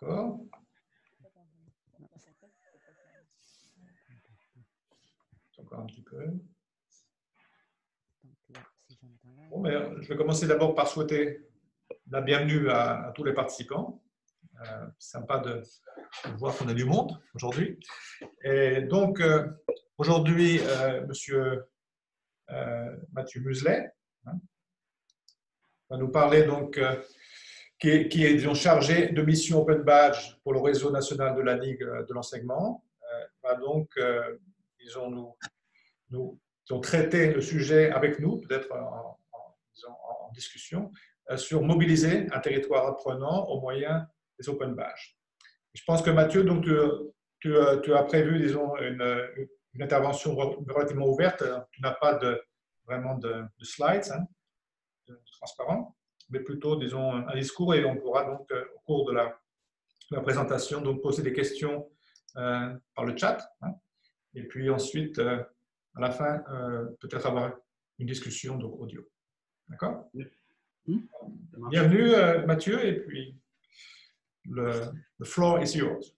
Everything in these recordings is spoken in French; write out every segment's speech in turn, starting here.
D'accord. Encore un petit peu. Bon, mais je vais commencer d'abord par souhaiter la bienvenue à tous les participants. Sympa de voir qu'on a du monde aujourd'hui. Et donc, aujourd'hui, Monsieur Mathieu Muselet va nous parler donc, qui est disons, chargé de mission Open Badge pour le réseau national de la Ligue de l'enseignement. Va donc, disons, nous traiter le sujet avec nous, peut-être en discussion, sur mobiliser un territoire apprenant au moyen des Open Badge. Je pense que Mathieu, donc, tu as prévu, disons, une intervention relativement ouverte. Tu n'as pas vraiment de slides, hein, de transparent, mais plutôt, disons, un discours, et on pourra donc, au cours de la présentation, donc, poser des questions par le chat, hein, et puis ensuite, à la fin, peut-être avoir une discussion donc audio. D'accord? Bienvenue, Mathieu, et puis le floor is yours.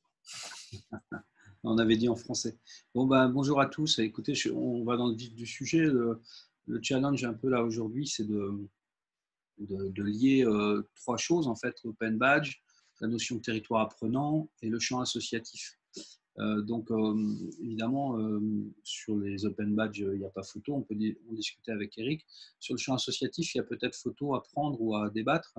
On avait dit en français. Bon, ben, bonjour à tous. Écoutez, on va dans le vif du sujet. Le challenge un peu là aujourd'hui, c'est de lier trois choses, en fait, l'open badge, la notion de territoire apprenant et le champ associatif. Donc, évidemment, sur les open badges, il n'y a pas photo, on peut en discuter avec Eric. Sur le champ associatif, il y a peut-être photo à prendre ou à débattre,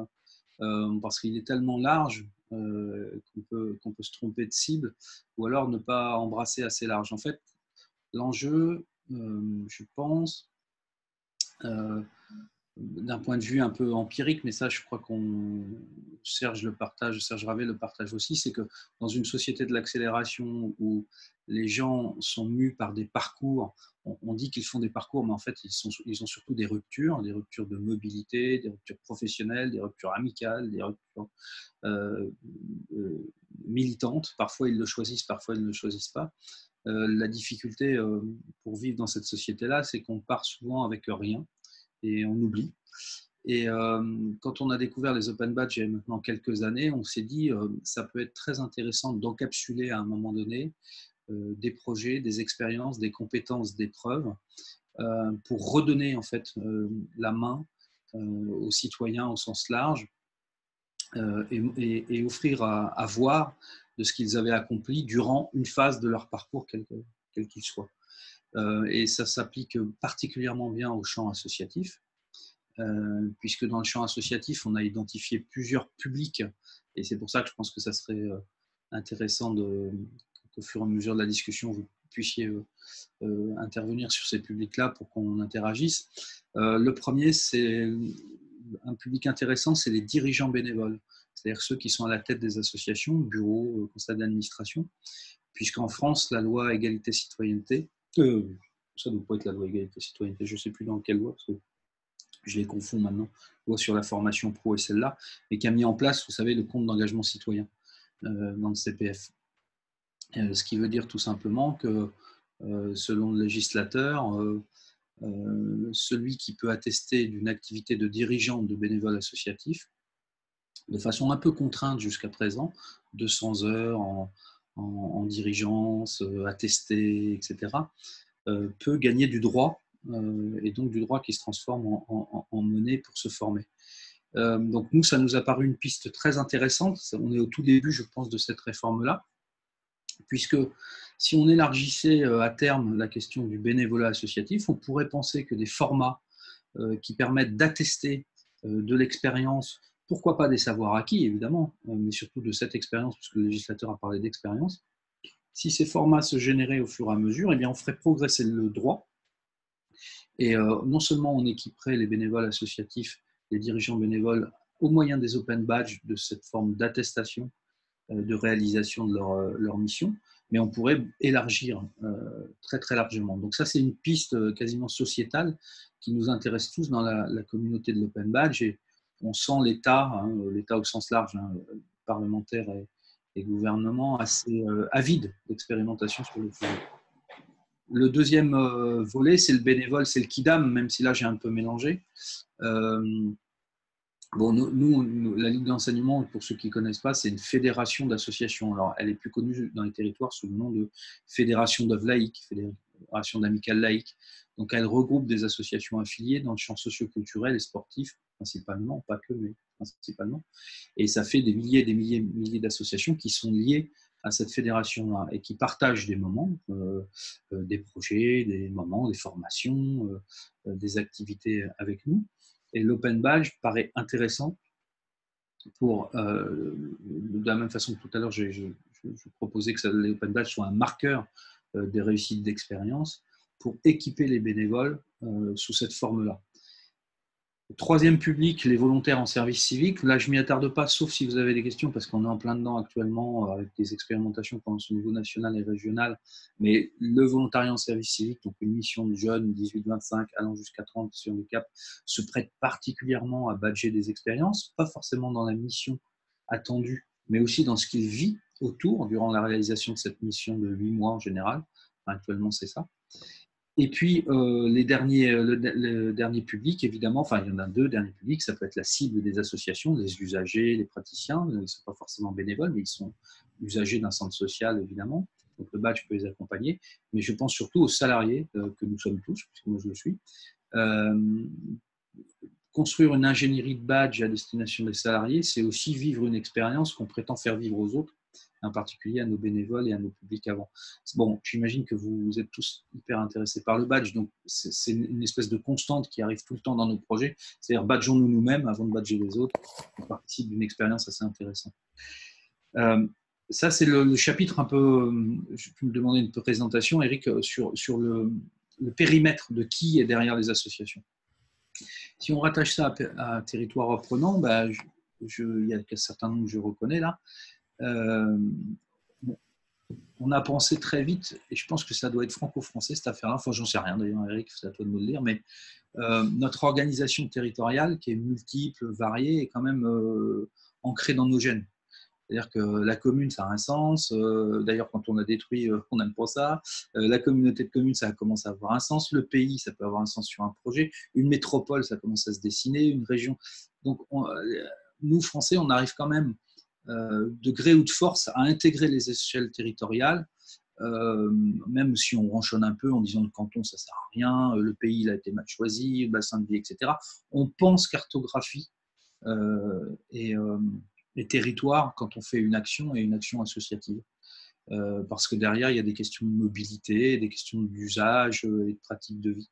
parce qu'il est tellement large qu'on peut se tromper de cible, ou alors ne pas embrasser assez large. En fait, l'enjeu, je pense, d'un point de vue un peu empirique, mais ça, je crois Serge Ravet le partage aussi, c'est que dans une société de l'accélération où les gens sont mus par des parcours, on dit qu'ils font des parcours, mais en fait, ils ont surtout des ruptures de mobilité, des ruptures professionnelles, des ruptures amicales, des ruptures militantes. Parfois, ils le choisissent, parfois, ils ne le choisissent pas. La difficulté pour vivre dans cette société-là, c'est qu'on part souvent avec rien et on oublie. Et quand on a découvert les open badges il y a maintenant quelques années, on s'est dit ça peut être très intéressant d'encapsuler à un moment donné des projets, des expériences, des compétences, des preuves pour redonner en fait la main aux citoyens au sens large et offrir à voir de ce qu'ils avaient accompli durant une phase de leur parcours, quel qu'il soit. Et ça s'applique particulièrement bien au champ associatif, puisque dans le champ associatif, on a identifié plusieurs publics, et c'est pour ça que je pense que ça serait intéressant qu'au fur et à mesure de la discussion, vous puissiez intervenir sur ces publics-là pour qu'on interagisse. Le premier, c'est un public intéressant, c'est les dirigeants bénévoles, c'est-à-dire ceux qui sont à la tête des associations, bureaux, conseils d'administration, puisqu'en France, la loi égalité-citoyenneté, ça ne doit pas être la loi égalité-citoyenneté, je ne sais plus dans quelle loi, parce que je les confonds maintenant, loi sur la formation pro et celle-là, et qui a mis en place, vous savez, le compte d'engagement citoyen dans le CPF. Ce qui veut dire tout simplement que, selon le législateur, celui qui peut attester d'une activité de dirigeant de bénévole associatif, de façon un peu contrainte jusqu'à présent, 200 heures en dirigeance, attestée, etc., peut gagner du droit, et donc du droit qui se transforme en monnaie pour se former. Donc nous, ça nous a paru une piste très intéressante. On est au tout début, je pense, de cette réforme-là, puisque si on élargissait à terme la question du bénévolat associatif, on pourrait penser que des formats qui permettent d'attester de l'expérience, pourquoi pas des savoirs acquis, évidemment, mais surtout de cette expérience, puisque le législateur a parlé d'expérience, si ces formats se généraient au fur et à mesure, eh bien, on ferait progresser le droit. Et non seulement on équiperait les bénévoles associatifs, les dirigeants bénévoles, au moyen des open badges, de cette forme d'attestation de réalisation de leur mission, mais on pourrait élargir très très largement. Donc ça, c'est une piste quasiment sociétale qui nous intéresse tous dans la communauté de l'open badge, et on sent l'État, l'État au sens large, parlementaire et gouvernement, assez avide d'expérimentation sur le sujet. Le deuxième volet, c'est le bénévole, c'est le Kidam, même si là j'ai un peu mélangé. Bon, nous, la Ligue de l'enseignement, pour ceux qui ne connaissent pas, c'est une fédération d'associations. Alors, elle est plus connue dans les territoires sous le nom de Fédération d'œuvres laïques, Fédération d'amicales laïques. Donc, elle regroupe des associations affiliées dans le champ socioculturel et sportif, principalement, pas que, mais principalement. Et ça fait des milliers et des milliers d'associations qui sont liées à cette fédération-là et qui partagent des moments, des projets, des moments, des formations, des activités avec nous. Et l'open badge paraît intéressant pour, de la même façon que tout à l'heure, je proposais que l'open badge soit un marqueur des réussites d'expérience pour équiper les bénévoles sous cette forme-là. Le troisième public, les volontaires en service civique. Là, je ne m'y attarde pas, sauf si vous avez des questions, parce qu'on est en plein dedans actuellement avec des expérimentations pendant ce niveau national et régional. Mais le volontariat en service civique, donc une mission de jeunes, 18-25, allant jusqu'à 30 sur handicap, se prête particulièrement à badger des expériences, pas forcément dans la mission attendue, mais aussi dans ce qu'il vit autour durant la réalisation de cette mission de 8 mois en général. Enfin, actuellement, c'est ça. Et puis, le dernier public, évidemment, enfin, il y en a deux derniers publics, ça peut être la cible des associations, les usagers, les praticiens, ils ne sont pas forcément bénévoles, mais ils sont usagers d'un centre social, évidemment. Donc, le badge peut les accompagner. Mais je pense surtout aux salariés, que nous sommes tous, puisque moi je le suis. Construire une ingénierie de badge à destination des salariés, c'est aussi vivre une expérience qu'on prétend faire vivre aux autres, en particulier à nos bénévoles et à nos publics avant. Bon, j'imagine que vous êtes tous hyper intéressés par le badge, donc c'est une espèce de constante qui arrive tout le temps dans nos projets, c'est-à-dire badgeons-nous nous-mêmes avant de badger les autres. On participe d'une expérience assez intéressante. Ça, c'est le chapitre un peu, je peux me demander une présentation, Eric, sur le périmètre de qui est derrière les associations. Si on rattache ça à un territoire apprenant, bah, il y a un certain nombre que je reconnais là. On a pensé très vite, et je pense que ça doit être franco-français cette affaire-là, enfin j'en sais rien d'ailleurs Eric, c'est à toi de me le dire, mais notre organisation territoriale qui est multiple, variée, est quand même ancrée dans nos gènes. C'est-à-dire que la commune, ça a un sens. D'ailleurs, quand on a détruit, on n'aime pas ça. La communauté de communes, ça commence à avoir un sens. Le pays, ça peut avoir un sens sur un projet. Une métropole, ça commence à se dessiner. Une région. Donc, nous, Français, on arrive quand même, de gré ou de force, à intégrer les échelles territoriales, même si on ronchonne un peu en disant le canton, ça ne sert à rien, le pays, il a été mal choisi, le bassin de vie, etc. On pense cartographie les territoires quand on fait une action et une action associative. Parce que derrière, il y a des questions de mobilité, des questions d'usage et de pratique de vie.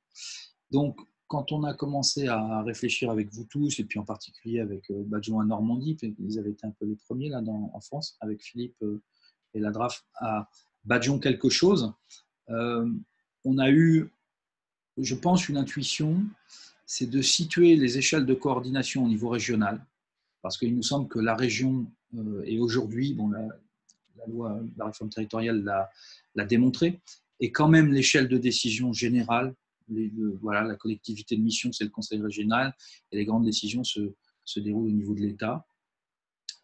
Donc, quand on a commencé à réfléchir avec vous tous, et puis en particulier avec Badgeons à Normandie, ils avaient été un peu les premiers là en France, avec Philippe et la DRAF, à Badgeons quelque chose, on a eu, je pense, une intuition, c'est de situer les échelles de coordination au niveau régional, parce qu'il nous semble que la région, et aujourd'hui, bon, la loi, la réforme territoriale l'a démontré, est quand même l'échelle de décision générale. Voilà, la collectivité de mission, c'est le conseil régional, et les grandes décisions se déroulent au niveau de l'État,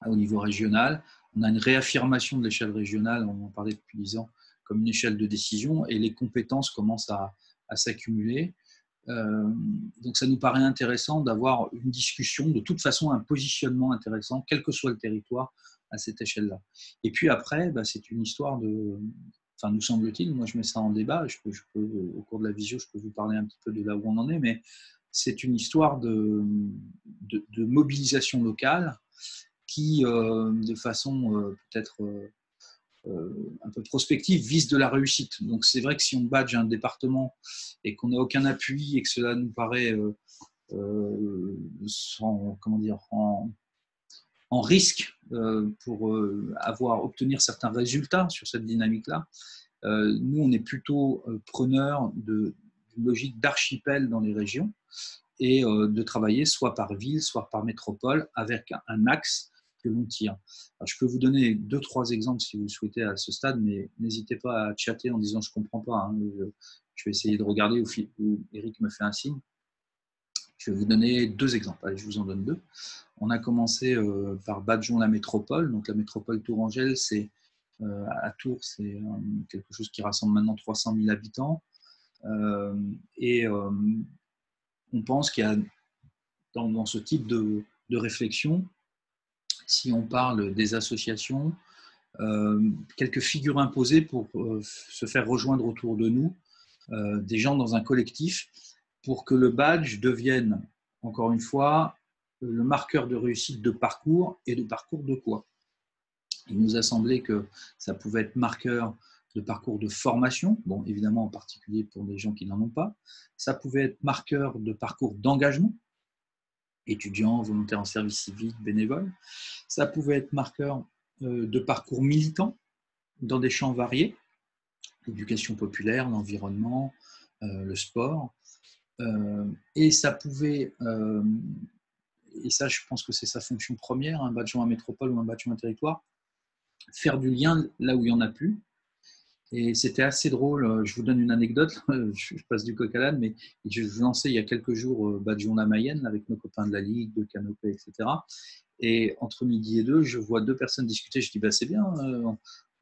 au niveau régional. On a une réaffirmation de l'échelle régionale, on en parlait depuis 10 ans, comme une échelle de décision, et les compétences commencent à s'accumuler. Donc ça nous paraît intéressant d'avoir une discussion, de toute façon un positionnement intéressant, quel que soit le territoire, à cette échelle-là. Et puis après, bah, c'est une histoire de, enfin nous semble-t-il, moi je mets ça en débat, au cours de la visio, je peux vous parler un petit peu de là où on en est, mais c'est une histoire de mobilisation locale qui, de façon peut-être un peu prospective, vise de la réussite. Donc c'est vrai que si on badge un département et qu'on n'a aucun appui et que cela nous paraît en risque pour obtenir certains résultats sur cette dynamique-là, nous on est plutôt preneurs d'une logique d'archipel dans les régions et de travailler soit par ville, soit par métropole avec un axe que l'on tire. Alors, je peux vous donner 2-3 exemples si vous le souhaitez à ce stade, mais n'hésitez pas à chatter en disant je ne comprends pas. Hein, je vais essayer de regarder où Eric me fait un signe. Je vais vous donner 2 exemples. Allez, je vous en donne 2. On a commencé par Badgeons la métropole. Donc la métropole Tourangelle, c'est à Tours, c'est quelque chose qui rassemble maintenant 300 000 habitants. On pense qu'il y a dans ce type de réflexion. Si on parle des associations, quelques figures imposées pour se faire rejoindre autour de nous, des gens dans un collectif, pour que le badge devienne, encore une fois, le marqueur de réussite de parcours, et de parcours de quoi? Il nous a semblé que ça pouvait être marqueur de parcours de formation, bon, évidemment en particulier pour les gens qui n'en ont pas. Ça pouvait être marqueur de parcours d'engagement, étudiants, volontaires en service civique, bénévoles. Ça pouvait être marqueur de parcours militant dans des champs variés, l'éducation populaire, l'environnement, le sport. Et ça pouvait, et ça je pense que c'est sa fonction première, un badge en métropole ou un badge en territoire, faire du lien là où il n'y en a plus. Et c'était assez drôle. Je vous donne une anecdote. Je passe du coq à l'âne, mais je lançais il y a quelques jours Badjon la Mayenne avec nos copains de la Ligue, de Canopée, etc. Et entre midi et deux, je vois deux personnes discuter. Je dis, bah, c'est bien,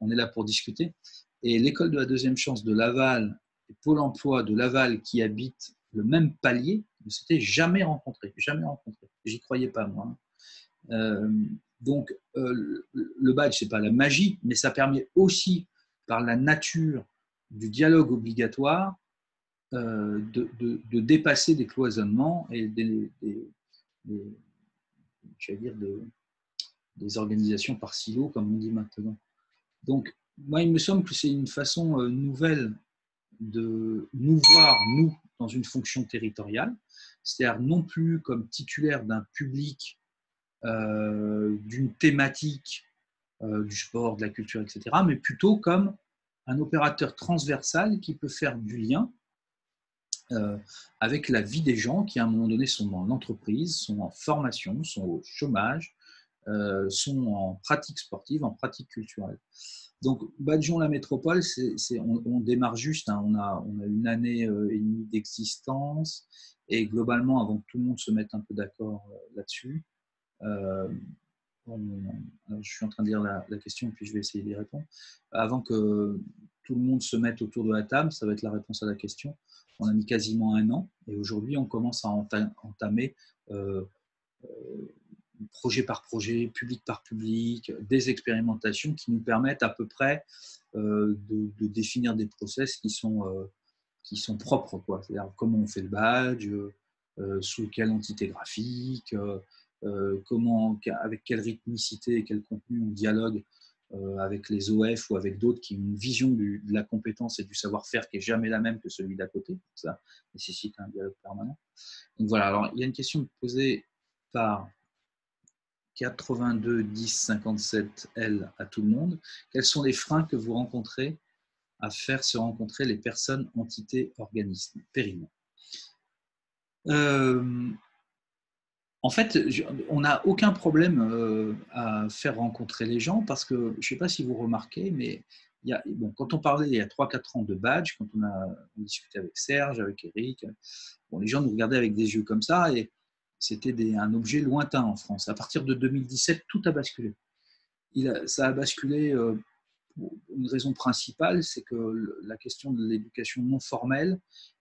on est là pour discuter. Et l'école de la deuxième chance de Laval et Pôle emploi de Laval, qui habitent le même palier, ne s'étaient jamais rencontrés. Jamais rencontrés. J'y croyais pas, moi. Donc, le badge, ce n'est pas la magie, mais ça permet aussi, par la nature du dialogue obligatoire, de dépasser des cloisonnements et j'allais dire des organisations par silo, comme on dit maintenant. Donc, moi, il me semble que c'est une façon nouvelle de nous voir, nous, dans une fonction territoriale, c'est-à-dire non plus comme titulaire d'un public, d'une thématique, du sport, de la culture, etc., mais plutôt comme un opérateur transversal qui peut faire du lien avec la vie des gens qui, à un moment donné, sont dans l'entreprise, sont en formation, sont au chômage, sont en pratique sportive, en pratique culturelle. Donc, Badjon la métropole, on démarre juste, hein, on a une année et demie d'existence, et globalement, avant que tout le monde se mette un peu d'accord là-dessus, je suis en train de lire la question, puis je vais essayer d'y répondre. Avant que tout le monde se mette autour de la table, ça va être la réponse à la question. On a mis quasiment un an, et aujourd'hui, on commence à entamer projet par projet, public par public, des expérimentations qui nous permettent à peu près de définir des process qui sont propres, quoi. C'est-à-dire comment on fait le badge, sous quelle entité graphique, avec quelle rythmicité et quel contenu on dialogue avec les OF ou avec d'autres qui ont une vision de la compétence et du savoir-faire qui n'est jamais la même que celui d'à côté. Ça nécessite un dialogue permanent. Donc voilà, alors il y a une question posée par 82 10 57 L à tout le monde. Quels sont les freins que vous rencontrez à faire se rencontrer les personnes, entités, organismes, périmètres? En fait, on n'a aucun problème à faire rencontrer les gens parce que, je ne sais pas si vous remarquez, mais quand on parlait il y a 3-4 ans de badge, quand on discutait avec Serge, avec Eric, les gens nous regardaient avec des yeux comme ça et c'était un objet lointain en France. À partir de 2017, tout a basculé. Ça a basculé pour une raison principale, c'est que la question de l'éducation non formelle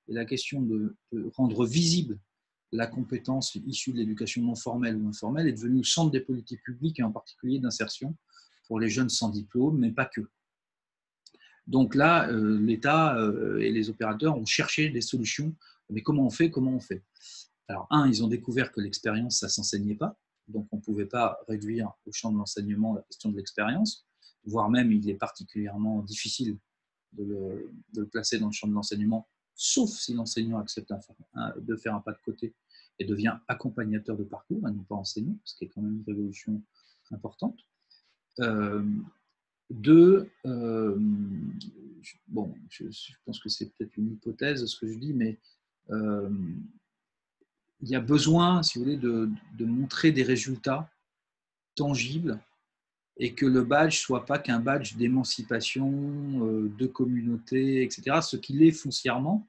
et la question de rendre visible la compétence issue de l'éducation non formelle ou informelle est devenue au centre des politiques publiques et en particulier d'insertion pour les jeunes sans diplôme, mais pas que. Donc là, l'État et les opérateurs ont cherché des solutions. Mais comment on fait? Alors, ils ont découvert que l'expérience, ça ne s'enseignait pas. Donc, on ne pouvait pas réduire au champ de l'enseignement la question de l'expérience, voire même il est particulièrement difficile de le placer dans le champ de l'enseignement, sauf si l'enseignant accepte de faire un pas de côté et devient accompagnateur de parcours, et non pas enseignant, ce qui est quand même une révolution importante. Je pense que c'est peut-être une hypothèse ce que je dis, mais il y a besoin, si vous voulez, de montrer des résultats tangibles et que le badge ne soit pas qu'un badge d'émancipation, de communauté, etc., ce qu'il est foncièrement.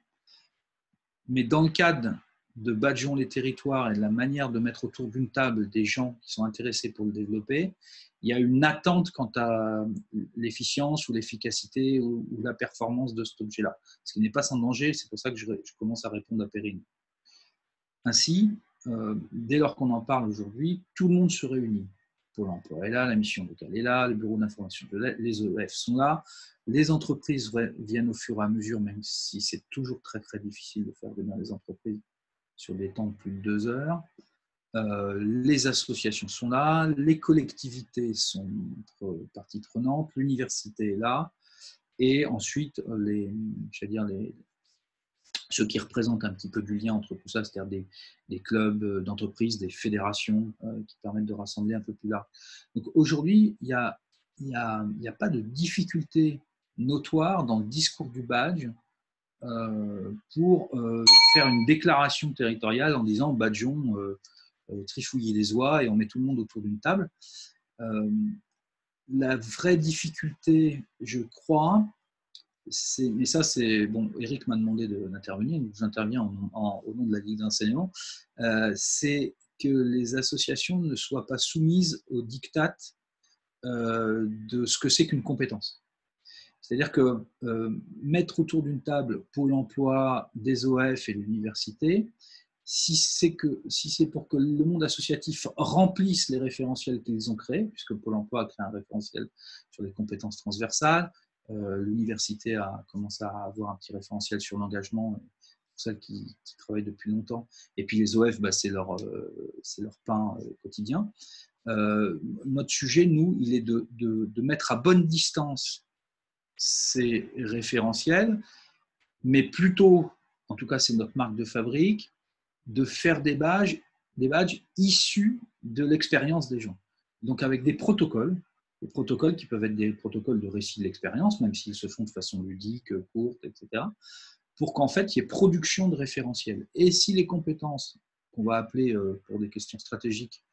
Mais dans le cadre de Badgeons les territoires et de la manière de mettre autour d'une table des gens qui sont intéressés pour le développer, il y a une attente quant à l'efficience ou l'efficacité ou la performance de cet objet-là. Ce qui n'est pas sans danger, c'est pour ça que je commence à répondre à Perrine. Ainsi, dès lors qu'on en parle aujourd'hui, tout le monde se réunit. Pôle emploi est là, la mission locale est là, le bureau d'information, les EF sont là, les entreprises viennent au fur et à mesure, même si c'est toujours très très difficile de faire venir les entreprises sur des temps de plus de 2 heures. Les associations sont là, les collectivités sont partie prenante, l'université est là, et ensuite ceux qui représentent un petit peu du lien entre tout ça, c'est-à-dire des clubs d'entreprises, des fédérations qui permettent de rassembler un peu plus large. Donc aujourd'hui, il n'y a pas de difficulté notoire dans le discours du badge pour faire une déclaration territoriale en disant badgeons, trifouiller les oies et on met tout le monde autour d'une table. La vraie difficulté, je crois, mais ça, c'est bon. Eric m'a demandé d'intervenir, donc j'interviens au nom de la Ligue d'enseignement. C'est que les associations ne soient pas soumises au diktat de ce que c'est qu'une compétence. C'est-à-dire que mettre autour d'une table Pôle emploi, des OF et l'université, si c'est pour que le monde associatif remplisse les référentiels qu'ils ont créés, puisque Pôle emploi a créé un référentiel sur les compétences transversales, l'université a commencé à avoir un petit référentiel sur l'engagement, pour celles qui travaillent depuis longtemps, et puis les OF, c'est leur pain quotidien. Notre sujet, nous, il est de mettre à bonne distance ces référentiels, mais plutôt, en tout cas c'est notre marque de fabrique, de faire des badges issus de l'expérience des gens. Donc avec des protocoles qui peuvent être des protocoles de récit de l'expérience, même s'ils se font de façon ludique, courte, etc., pour qu'en fait il y ait production de référentiels. Et si les compétences qu'on va appeler pour des questions stratégiques,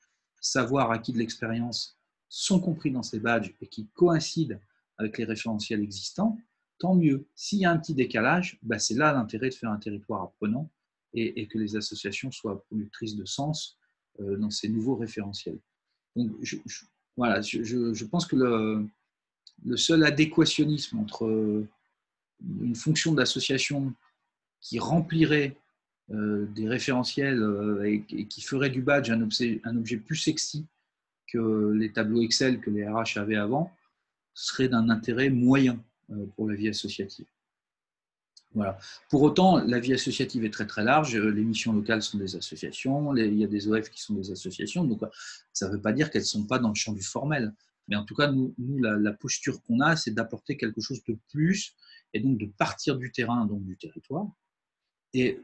savoir acquis de l'expérience, sont compris dans ces badges et qui coïncident avec les référentiels existants, tant mieux. S'il y a un petit décalage, c'est là l'intérêt de faire un territoire apprenant et que les associations soient productrices de sens dans ces nouveaux référentiels. Donc, je pense que le seul adéquationnisme entre une fonction d'association qui remplirait des référentiels et qui ferait du badge un objet plus sexy que les tableaux Excel que les RH avaient avant, serait d'un intérêt moyen pour la vie associative. Voilà. Pour autant, la vie associative est très très large. Les missions locales sont des associations, il y a des OF qui sont des associations, donc ça ne veut pas dire qu'elles ne sont pas dans le champ du formel. Mais en tout cas, nous la posture qu'on a, c'est d'apporter quelque chose de plus, et donc de partir du terrain, donc du territoire, et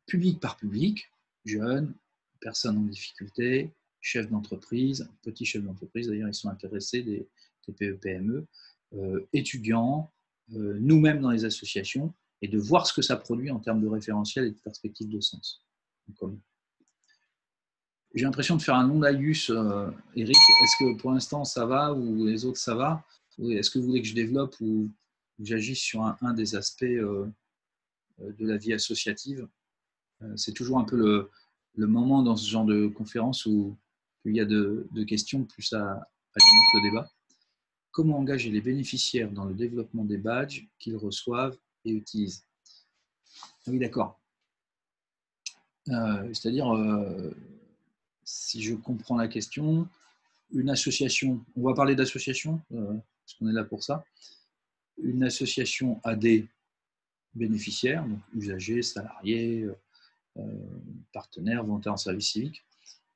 public par public, jeunes, personnes en difficulté, chefs d'entreprise, petits chefs d'entreprise, d'ailleurs ils sont intéressés, des TPE, PME, étudiants, nous-mêmes dans les associations, et de voir ce que ça produit en termes de référentiel et de perspective de sens. J'ai l'impression de faire un long laïus, Eric. Est-ce que pour l'instant ça va ou les autres ça va? Est-ce que vous voulez que je développe ou j'agisse sur un des aspects de la vie associative? C'est toujours un peu le moment dans ce genre de conférence où il y a de questions, plus ça alimente le débat. Comment engager les bénéficiaires dans le développement des badges qu'ils reçoivent et utilisent? Ah oui, d'accord. C'est-à-dire, si je comprends la question, une association, on va parler d'association, parce qu'on est là pour ça, une association a des bénéficiaires, donc usagers, salariés, partenaires, volontaires en service civique,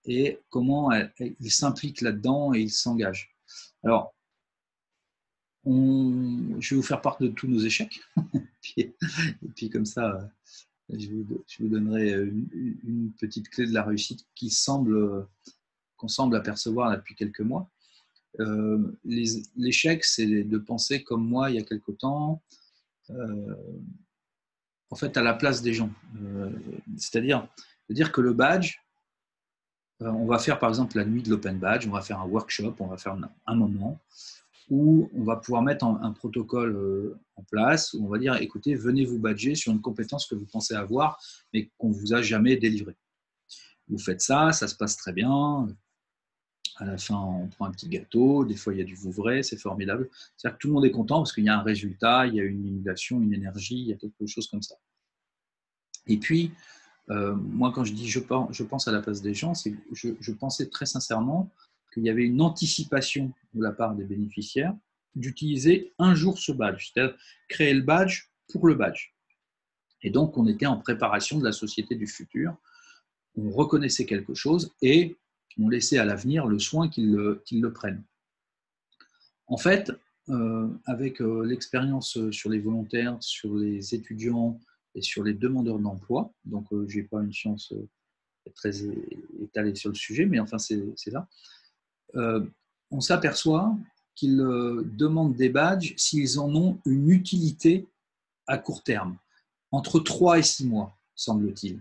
et comment ils s'impliquent là-dedans et ils s'engagent. Alors, je vais vous faire part de tous nos échecs, et puis comme ça, je vous donnerai une petite clé de la réussite qu'on semble apercevoir là depuis quelques mois. L'échec, c'est de penser comme moi il y a quelque temps, en fait à la place des gens. C'est-à-dire de dire que le badge, on va faire par exemple la nuit de l'open badge, on va faire un workshop, on va faire un moment où on va pouvoir mettre un protocole en place, où on va dire, écoutez, venez vous badger sur une compétence que vous pensez avoir, mais qu'on ne vous a jamais délivrée. Vous faites ça, ça se passe très bien. À la fin, on prend un petit gâteau, des fois il y a du Vouvray, c'est formidable. C'est-à-dire que tout le monde est content parce qu'il y a un résultat, il y a une émulation, une énergie, il y a quelque chose comme ça. Et puis, Moi, quand je dis je pense à la place des gens, c'est que je pensais très sincèrement qu'il y avait une anticipation de la part des bénéficiaires d'utiliser un jour ce badge, c'est-à-dire créer le badge pour le badge. Et donc, on était en préparation de la société du futur. On reconnaissait quelque chose et on laissait à l'avenir le soin qu'ils le prennent. En fait, avec l'expérience sur les volontaires, sur les étudiants et sur les demandeurs d'emploi, donc je n'ai pas une science très étalée sur le sujet, mais enfin c'est ça, on s'aperçoit qu'ils demandent des badges s'ils en ont une utilité à court terme, entre 3 et 6 mois, semble-t-il.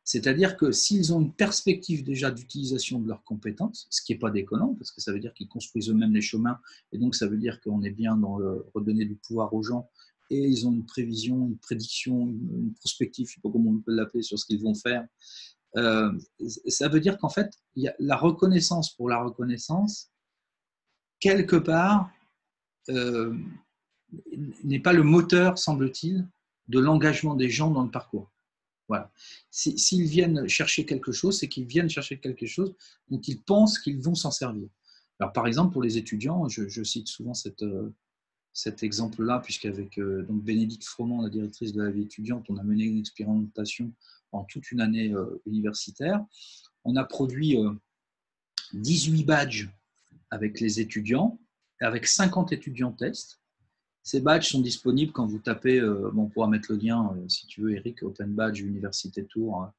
C'est-à-dire que s'ils ont une perspective déjà d'utilisation de leurs compétences, ce qui n'est pas déconnant, parce que ça veut dire qu'ils construisent eux-mêmes les chemins, et donc ça veut dire qu'on est bien dans le redonner du pouvoir aux gens, et ils ont une prévision, une prédiction, une prospective, je ne sais pas comment on peut l'appeler, sur ce qu'ils vont faire. Ça veut dire qu'en fait, il y a la reconnaissance pour la reconnaissance, quelque part, euh, n'est pas le moteur, semble-t-il, de l'engagement des gens dans le parcours. Voilà. S'ils viennent chercher quelque chose, c'est qu'ils viennent chercher quelque chose dont ils pensent qu'ils vont s'en servir. Alors, par exemple, pour les étudiants, je cite souvent cet exemple-là, puisqu'avec donc Bénédicte Froment, la directrice de la vie étudiante, on a mené une expérimentation en toute une année universitaire. On a produit 18 badges avec les étudiants, avec 50 étudiants tests. Ces badges sont disponibles quand vous tapez, on pourra mettre le lien si tu veux, Eric, Open Badge Université Tours.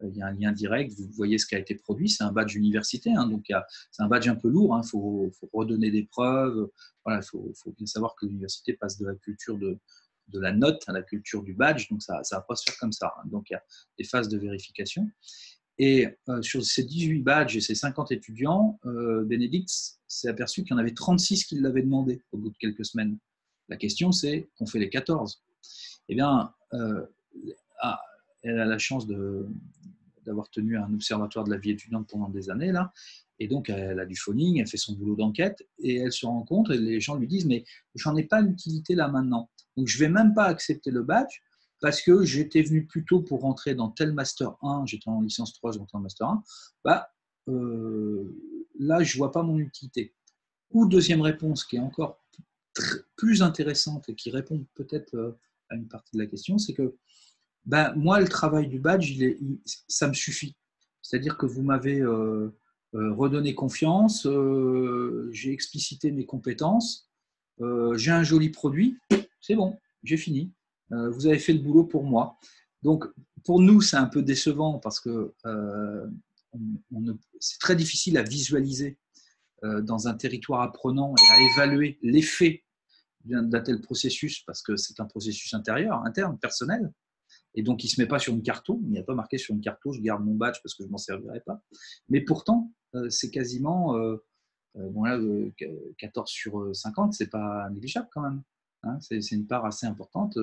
Il y a un lien direct, vous voyez ce qui a été produit. C'est un badge université, hein, donc c'est un badge un peu lourd. Il faut redonner des preuves. Voilà, faut bien savoir que l'université passe de la culture de la note à la culture du badge, donc ça ne va pas se faire comme ça. Hein. Donc il y a des phases de vérification. Et sur ces 18 badges et ces 50 étudiants, Bénédicte s'est aperçu qu'il y en avait 36 qui l'avaient demandé au bout de quelques semaines. La question, c'est qu'on fait les 14. Eh bien, elle a la chance d'avoir tenu un observatoire de la vie étudiante pendant des années, là, et donc elle a du phoning, elle fait son boulot d'enquête, et elle se rend compte, et les gens lui disent, mais j'en ai pas l'utilité là maintenant, donc je vais même pas accepter le badge, parce que j'étais venu plutôt pour rentrer dans tel master 1, j'étais en licence 3, je rentrais en master 1, là, je vois pas mon utilité. Ou deuxième réponse, qui est encore plus intéressante et qui répond peut-être à une partie de la question, c'est que moi, le travail du badge, ça me suffit. C'est-à-dire que vous m'avez redonné confiance, j'ai explicité mes compétences, j'ai un joli produit, c'est bon, j'ai fini. Vous avez fait le boulot pour moi. Donc, pour nous, c'est un peu décevant parce que c'est très difficile à visualiser dans un territoire apprenant et à évaluer l'effet d'un tel processus parce que c'est un processus intérieur, interne, personnel. Et donc, il ne se met pas sur une carto. Il n'y a pas marqué sur une carto, je garde mon badge parce que je ne m'en servirai pas. Mais pourtant, c'est quasiment 14 sur 50, ce n'est pas négligeable quand même. Hein, c'est une part assez importante,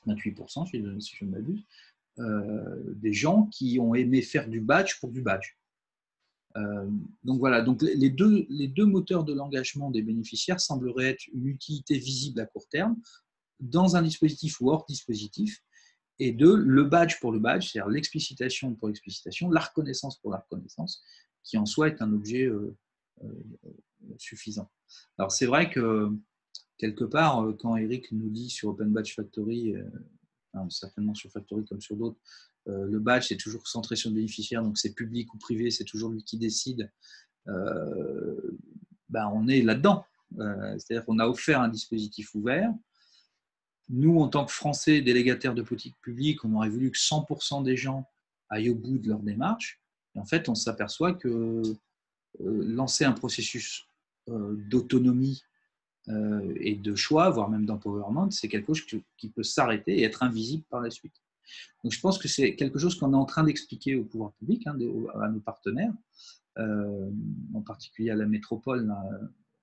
28% si je ne m'abuse, des gens qui ont aimé faire du badge pour du badge. Donc voilà, donc les deux moteurs de l'engagement des bénéficiaires sembleraient être une utilité visible à court terme dans un dispositif ou hors dispositif, et le badge pour le badge, c'est-à-dire l'explicitation pour l'explicitation, la reconnaissance pour la reconnaissance, qui en soi est un objet suffisant. Alors c'est vrai que quelque part, quand Eric nous dit sur Open Badge Factory, certainement sur Factory comme sur d'autres, le badge c'est toujours centré sur le bénéficiaire, donc c'est public ou privé, c'est toujours lui qui décide. On est là-dedans. C'est-à-dire qu'on a offert un dispositif ouvert. Nous, en tant que Français, délégataires de politique publique, on aurait voulu que 100% des gens aillent au bout de leur démarche. Et en fait, on s'aperçoit que lancer un processus d'autonomie et de choix, voire même d'empowerment, c'est quelque chose qui peut s'arrêter et être invisible par la suite. Donc je pense que c'est quelque chose qu'on est en train d'expliquer au pouvoir public, à nos partenaires, en particulier à la métropole. Là,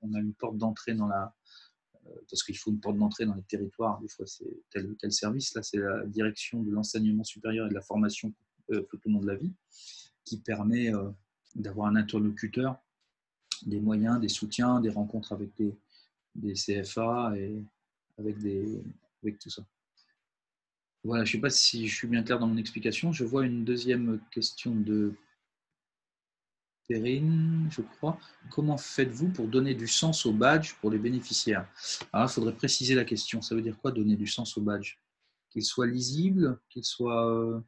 on a une porte d'entrée parce qu'il faut une porte d'entrée dans les territoires, des fois c'est tel ou tel service, là c'est la direction de l'enseignement supérieur et de la formation tout au long de la vie, qui permet d'avoir un interlocuteur, des moyens, des soutiens, des rencontres avec des CFA et avec tout ça. Voilà, je ne sais pas si je suis bien clair dans mon explication. Je vois une deuxième question de Perrine, je crois. Comment faites-vous pour donner du sens au badge pour les bénéficiaires? Alors, il faudrait préciser la question. Ça veut dire quoi, donner du sens au badge? Qu'il soit lisible, qu'il soit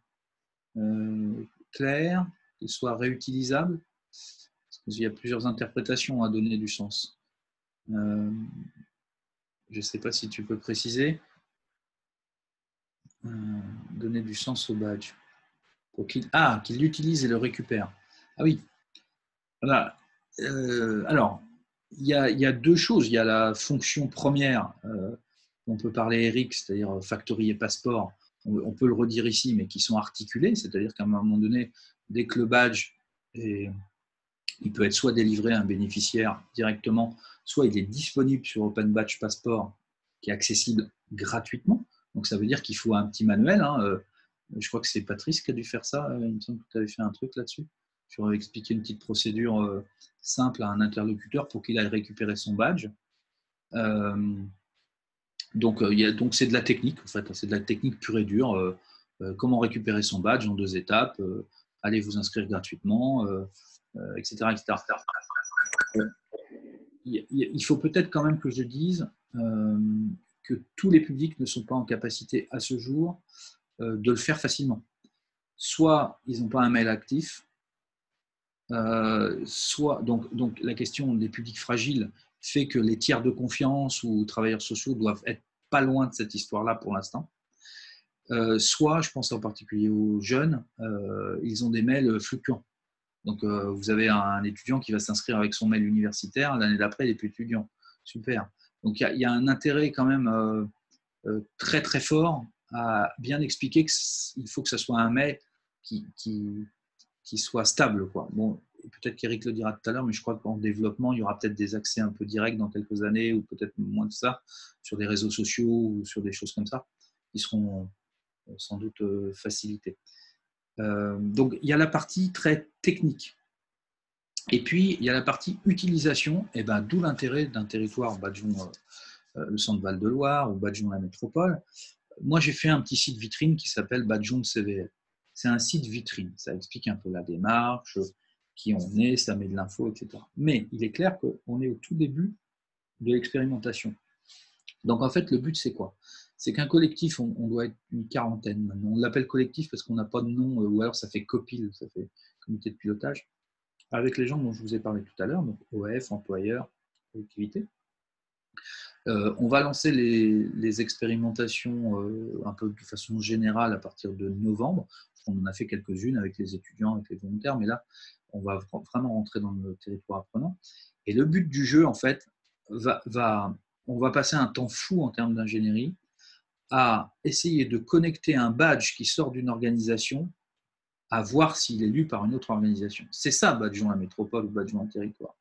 clair, qu'il soit réutilisable? Parce qu'il y a plusieurs interprétations à donner du sens. Je ne sais pas si tu peux préciser. Donner du sens au badge. Pour qu'il l'utilise et le récupère. Ah oui. Voilà. Alors, il y a deux choses. Il y a la fonction première, on peut parler Eric, c'est-à-dire Factory et Passeport. On peut le redire ici, mais qui sont articulés, c'est-à-dire qu'à un moment donné, dès que le badge il peut être soit délivré à un bénéficiaire directement, soit il est disponible sur Open Badge Passport, qui est accessible gratuitement. Donc ça veut dire qu'il faut un petit manuel. Je crois que c'est Patrice qui a dû faire ça. Il me semble que tu avais fait un truc là-dessus. Tu aurais expliqué une petite procédure simple à un interlocuteur pour qu'il aille récupérer son badge. Donc c'est de la technique, en fait. C'est de la technique pure et dure. Comment récupérer son badge en 2 étapes. Allez vous inscrire gratuitement, etc., etc. Il faut peut-être quand même que je dise que tous les publics ne sont pas en capacité à ce jour de le faire facilement. Soit ils n'ont pas un mail actif, soit donc la question des publics fragiles fait que les tiers de confiance ou travailleurs sociaux doivent être pas loin de cette histoire-là pour l'instant. Soit, je pense en particulier aux jeunes, ils ont des mails fluctuants. Donc, vous avez un étudiant qui va s'inscrire avec son mail universitaire, l'année d'après, il n'est plus étudiant. Super. Donc, il y a un intérêt quand même très, très fort à bien expliquer qu'il faut que ce soit un mail qui soit stable, quoi. Bon, peut-être qu'Eric le dira tout à l'heure, mais je crois qu'en développement, il y aura peut-être des accès un peu directs dans quelques années, ou peut-être moins de ça, sur des réseaux sociaux ou sur des choses comme ça, qui seront sans doute facilités. Donc, il y a la partie très technique. Et puis, il y a la partie utilisation, et ben, d'où l'intérêt d'un territoire Badgeon, le centre Val-de-Loire ou Badgeon la métropole. Moi, j'ai fait un petit site vitrine qui s'appelle Badgeon CVL. C'est un site vitrine, ça explique un peu la démarche, qui on est, ça met de l'info, etc. Mais il est clair qu'on est au tout début de l'expérimentation. Donc en fait, le but, c'est quoi? C'est qu'un collectif, on doit être une quarantaine maintenant. On l'appelle collectif parce qu'on n'a pas de nom, ou alors ça fait COPIL, ça fait comité de pilotage, avec les gens dont je vous ai parlé tout à l'heure, donc OF, employeurs, collectivités. On va lancer les expérimentations un peu de façon générale à partir de novembre. On en a fait quelques-unes avec les étudiants, avec les volontaires, mais là, on va vraiment rentrer dans le territoire apprenant. Et le but du jeu, en fait, on va passer un temps fou en termes d'ingénierie à essayer de connecter un badge qui sort d'une organisation à voir s'il est lu par une autre organisation. C'est ça, Badgeon la métropole ou Badgeon un territoire.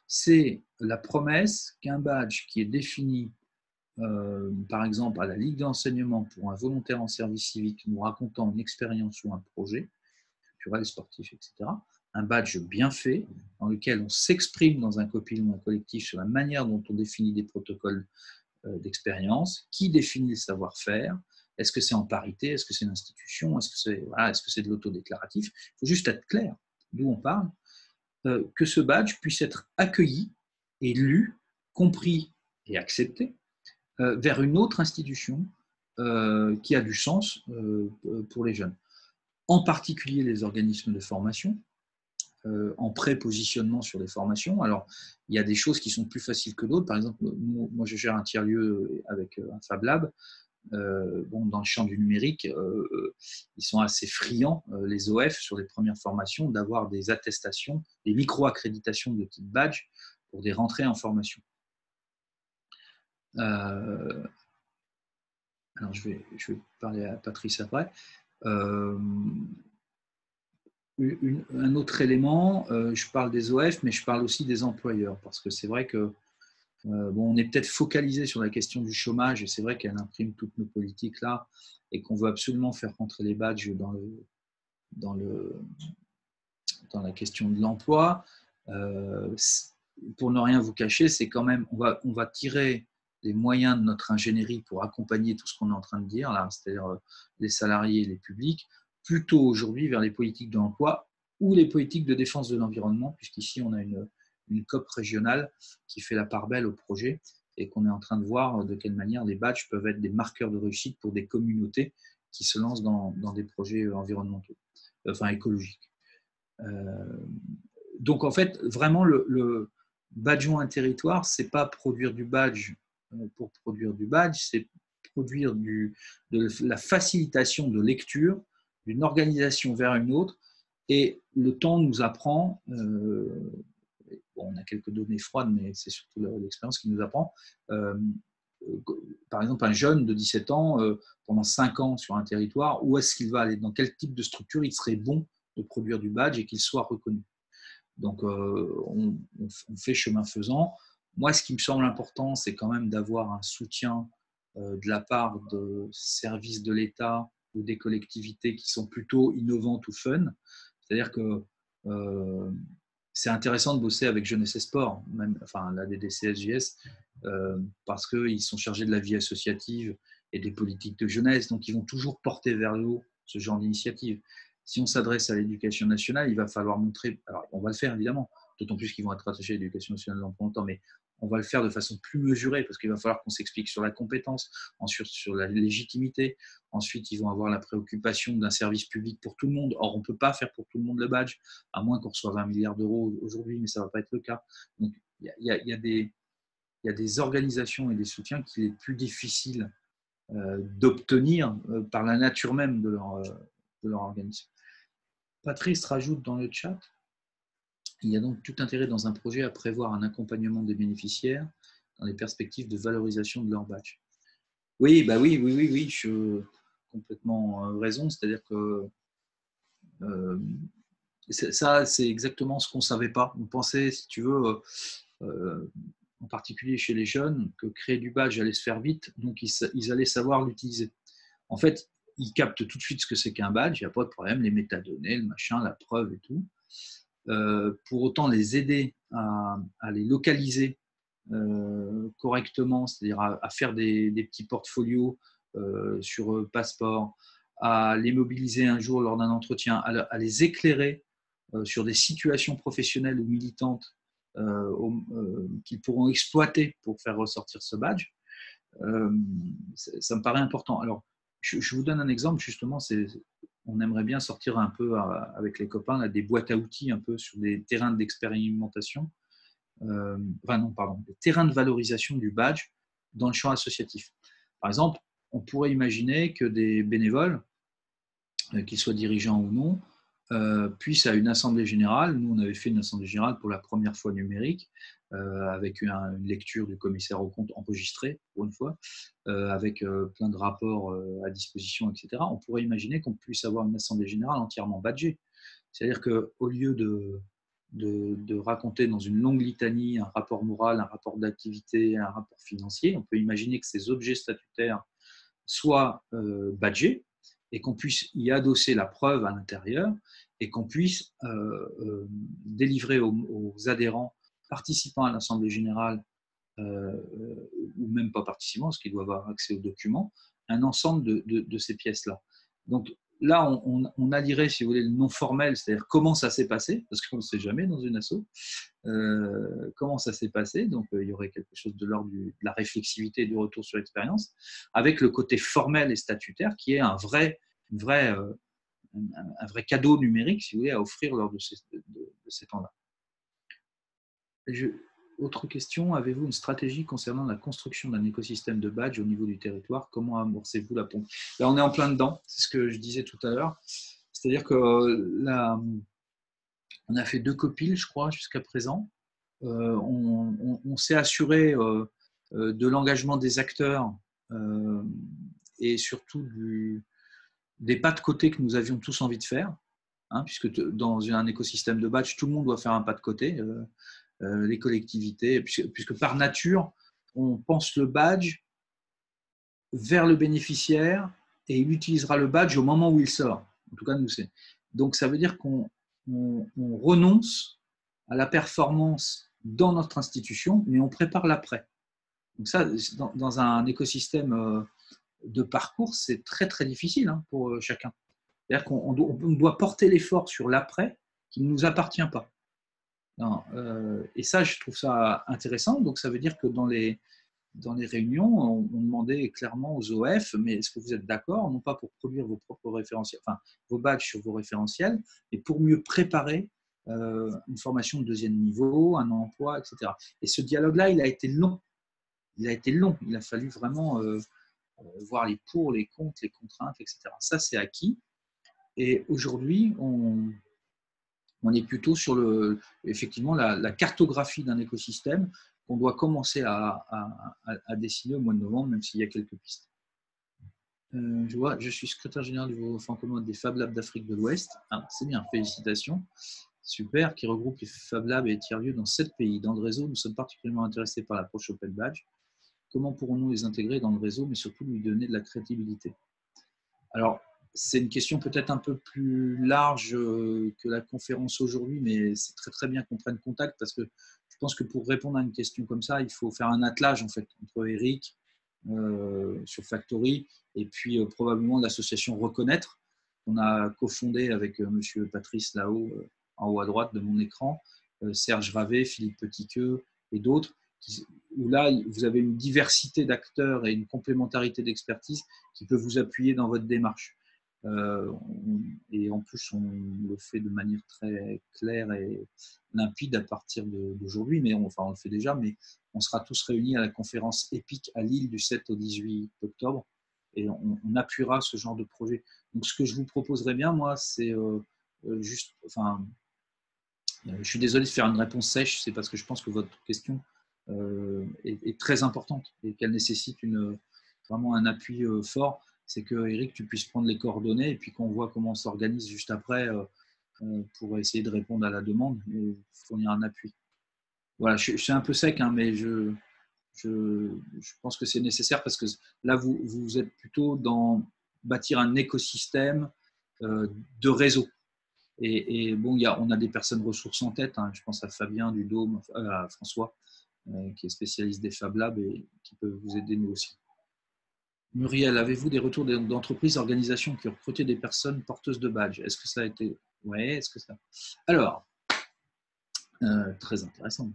C'est la promesse qu'un badge qui est défini, par exemple, à la Ligue d'enseignement pour un volontaire en service civique nous racontant une expérience ou un projet, culturel, sportif, etc., un badge bien fait, dans lequel on s'exprime dans un copil ou un collectif sur la manière dont on définit des protocoles d'expérience, qui définit le savoir-faire, est-ce que c'est en parité, est-ce que c'est une institution, est-ce que c'est de l'autodéclaratif? Il faut juste être clair d'où on parle, que ce badge puisse être accueilli et lu, compris et accepté vers une autre institution qui a du sens pour les jeunes. En particulier les organismes de formation, en pré-positionnement sur les formations. Alors, il y a des choses qui sont plus faciles que d'autres. Par exemple, moi, je gère un tiers-lieu avec un Fab Lab. Dans le champ du numérique, ils sont assez friands, les OF, sur les premières formations, d'avoir des attestations, des micro-accréditations de type badge pour des rentrées en formation. Alors, je vais parler à Patrice après. Un autre élément, je parle des OF, mais je parle aussi des employeurs, parce que c'est vrai que on est peut-être focalisé sur la question du chômage, et c'est vrai qu'elle imprime toutes nos politiques là, et qu'on veut absolument faire rentrer les badges dans la question de l'emploi. Pour ne rien vous cacher, c'est quand même, on va tirer les moyens de notre ingénierie pour accompagner tout ce qu'on est en train de dire, là, c'est-à-dire les salariés et les publics, plutôt aujourd'hui vers les politiques de l'emploi ou les politiques de défense de l'environnement, puisqu'ici on a une COP régionale qui fait la part belle au projet et qu'on est en train de voir de quelle manière les badges peuvent être des marqueurs de réussite pour des communautés qui se lancent dans des projets environnementaux, enfin écologiques. Donc en fait, vraiment, le badgeons un territoire, ce n'est pas produire du badge pour produire du badge, c'est produire de la facilitation de lecture d'une organisation vers une autre. Et le temps nous apprend, bon, on a quelques données froides, mais c'est surtout l'expérience qui nous apprend. Par exemple, un jeune de 17 ans, pendant 5 ans sur un territoire, où est-ce qu'il va aller? Dans quel type de structure il serait bon de produire du badge et qu'il soit reconnu? Donc, on fait chemin faisant. Moi, ce qui me semble important, c'est quand même d'avoir un soutien de la part de services de l'État ou des collectivités qui sont plutôt innovantes ou fun. C'est-à-dire que c'est intéressant de bosser avec Jeunesse et Sport, même, enfin la DDCSJS, parce qu'ils sont chargés de la vie associative et des politiques de jeunesse, donc ils vont toujours porter vers le haut ce genre d'initiative. Si on s'adresse à l'éducation nationale, il va falloir montrer, alors on va le faire évidemment, d'autant plus qu'ils vont être attachés à l'éducation nationale dans pas longtemps, mais on va le faire de façon plus mesurée parce qu'il va falloir qu'on s'explique sur la compétence, ensuite sur la légitimité, ensuite ils vont avoir la préoccupation d'un service public pour tout le monde. Or, on ne peut pas faire pour tout le monde le badge, à moins qu'on reçoive 20 milliards d'euros aujourd'hui, mais ça ne va pas être le cas. Donc, il y a des organisations et des soutiens qu'il est plus difficile d'obtenir par la nature même de leur organisme. Patrice rajoute dans le chat: il y a donc tout intérêt dans un projet à prévoir un accompagnement des bénéficiaires dans les perspectives de valorisation de leur badge. Oui, bah oui, je complètement raison. C'est-à-dire que ça, c'est exactement ce qu'on ne savait pas. On pensait, si tu veux, en particulier chez les jeunes, que créer du badge allait se faire vite, donc ils allaient savoir l'utiliser. En fait, ils captent tout de suite ce que c'est qu'un badge, il n'y a pas de problème, les métadonnées, le machin, la preuve et tout. Pour autant, les aider à les localiser correctement, c'est-à-dire à faire des petits portfolios sur passeport, à les mobiliser un jour lors d'un entretien, à les éclairer sur des situations professionnelles ou militantes qu'ils pourront exploiter pour faire ressortir ce badge, ça me paraît important. Alors, je vous donne un exemple, justement, on aimerait bien sortir un peu avec les copains là, des boîtes à outils un peu sur des terrains d'expérimentation, des terrains de valorisation du badge dans le champ associatif. Par exemple, on pourrait imaginer que des bénévoles, qu'ils soient dirigeants ou non, puissent à une assemblée générale, nous on avait fait une assemblée générale pour la première fois numérique, avec une lecture du commissaire aux comptes enregistrée pour une fois, avec plein de rapports à disposition, etc. On pourrait imaginer qu'on puisse avoir une assemblée générale entièrement badgée. C'est-à-dire qu'au lieu de raconter dans une longue litanie un rapport moral, un rapport d'activité, un rapport financier, on peut imaginer que ces objets statutaires soient badgés et qu'on puisse y adosser la preuve à l'intérieur et qu'on puisse délivrer aux adhérents participants à l'Assemblée générale ou même pas participants, parce qu'ils doivent avoir accès aux documents, un ensemble de ces pièces-là. Donc là, on allierait, si vous voulez, le non formel, c'est-à-dire comment ça s'est passé, parce qu'on ne sait jamais dans une asso, comment ça s'est passé, donc il y aurait quelque chose de l'ordre de la réflexivité et du retour sur l'expérience, avec le côté formel et statutaire qui est un vrai cadeau numérique, si vous voulez, à offrir lors de ces temps-là. Autre question, avez-vous une stratégie concernant la construction d'un écosystème de badge au niveau du territoire? Comment amorcez-vous la pompe? Là, on est en plein dedans, c'est ce que je disais tout à l'heure. C'est-à-dire que là, on a fait 2 copiles, je crois, jusqu'à présent. On s'est assuré de l'engagement des acteurs et surtout des pas de côté que nous avions tous envie de faire, hein, puisque dans un écosystème de badge, tout le monde doit faire un pas de côté. Les collectivités, puisque par nature, on pense le badge vers le bénéficiaire et il utilisera le badge au moment où il sort. En tout cas, nous, c'est. Donc, ça veut dire qu'on renonce à la performance dans notre institution, mais on prépare l'après. Donc ça, dans un écosystème de parcours, c'est très très difficile pour chacun. C'est-à-dire qu'on doit porter l'effort sur l'après qui ne nous appartient pas. Non, et ça, je trouve ça intéressant. Donc ça veut dire que dans les réunions, on demandait clairement aux OF, mais est-ce que vous êtes d'accord, non pas pour produire vos propres référentiels, enfin vos badges sur vos référentiels, mais pour mieux préparer une formation de deuxième niveau, un emploi, etc. Et ce dialogue-là, il a été long. Il a fallu vraiment voir les pour, les contre, les contraintes, etc. Ça, c'est acquis. Et aujourd'hui, on est plutôt sur effectivement la cartographie d'un écosystème qu'on doit commencer à dessiner au mois de novembre, même s'il y a quelques pistes. Je vois, je suis secrétaire général du Fonds commun des Fab Labs d'Afrique de l'Ouest. Ah, c'est bien, félicitations. Super, qui regroupe les Fab Labs et tiers-lieux dans 7 pays. Dans le réseau, nous sommes particulièrement intéressés par l'approche Open Badge. Comment pourrons-nous les intégrer dans le réseau, mais surtout lui donner de la crédibilité? Alors, c'est une question peut-être un peu plus large que la conférence aujourd'hui, mais c'est très très bien qu'on prenne contact parce que je pense que pour répondre à une question comme ça, il faut faire un attelage en fait entre Eric sur Factory et puis probablement l'association Reconnaître qu'on a cofondée avec monsieur Patrice là-haut, en haut à droite de mon écran, Serge Ravet, Philippe Petitqueux et d'autres, où là vous avez une diversité d'acteurs et une complémentarité d'expertise qui peut vous appuyer dans votre démarche. Et en plus, on le fait de manière très claire et limpide à partir d'aujourd'hui, mais on le fait déjà, mais on sera tous réunis à la conférence EPIC à Lille du 7 au 18 octobre et on appuiera ce genre de projet. Donc, ce que je vous proposerais bien, moi, c'est juste, je suis désolé de faire une réponse sèche, c'est parce que je pense que votre question est très importante et qu'elle nécessite vraiment un appui fort. C'est que, Eric, tu puisses prendre les coordonnées et puis qu'on voit comment on s'organise juste après pour essayer de répondre à la demande et fournir un appui. Voilà, je suis un peu sec, mais je pense que c'est nécessaire parce que là, vous êtes plutôt dans bâtir un écosystème de réseau. Et bon, on a des personnes ressources en tête. Je pense à Fabien du Dôme, à François, qui est spécialiste des Fab Labs et qui peut vous aider nous aussi. Muriel, avez-vous des retours d'entreprises, d'organisations qui ont recruté des personnes porteuses de badges? Est-ce que ça a été… Oui, est-ce que ça… Alors, très intéressant.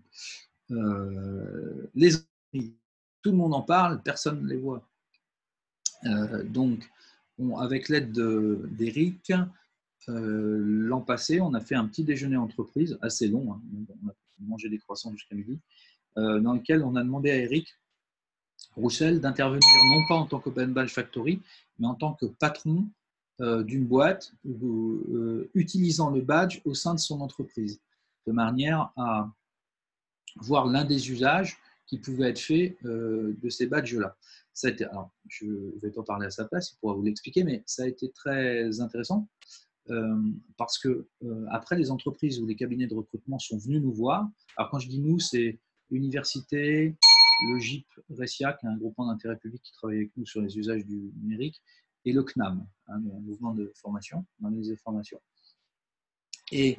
Les entreprises, tout le monde en parle, personne ne les voit. Donc, avec l'aide d'Eric, l'an passé, on a fait un petit déjeuner entreprise, assez long, on a mangé des croissants jusqu'à midi, dans lequel on a demandé à Eric Roussel d'intervenir non pas en tant qu'Open Badge Factory, mais en tant que patron d'une boîte utilisant le badge au sein de son entreprise, de manière à voir l'un des usages qui pouvait être fait de ces badges-là. Alors, je ne vais pas parler à sa place, il pourra vous l'expliquer, mais ça a été très intéressant parce que après, les entreprises ou les cabinets de recrutement sont venus nous voir. Alors, quand je dis nous, c'est l'université, le GIP RESIA, qui est un groupement d'intérêt public qui travaille avec nous sur les usages du numérique, et le CNAM, un mouvement de formation, d'analyse de formation. Et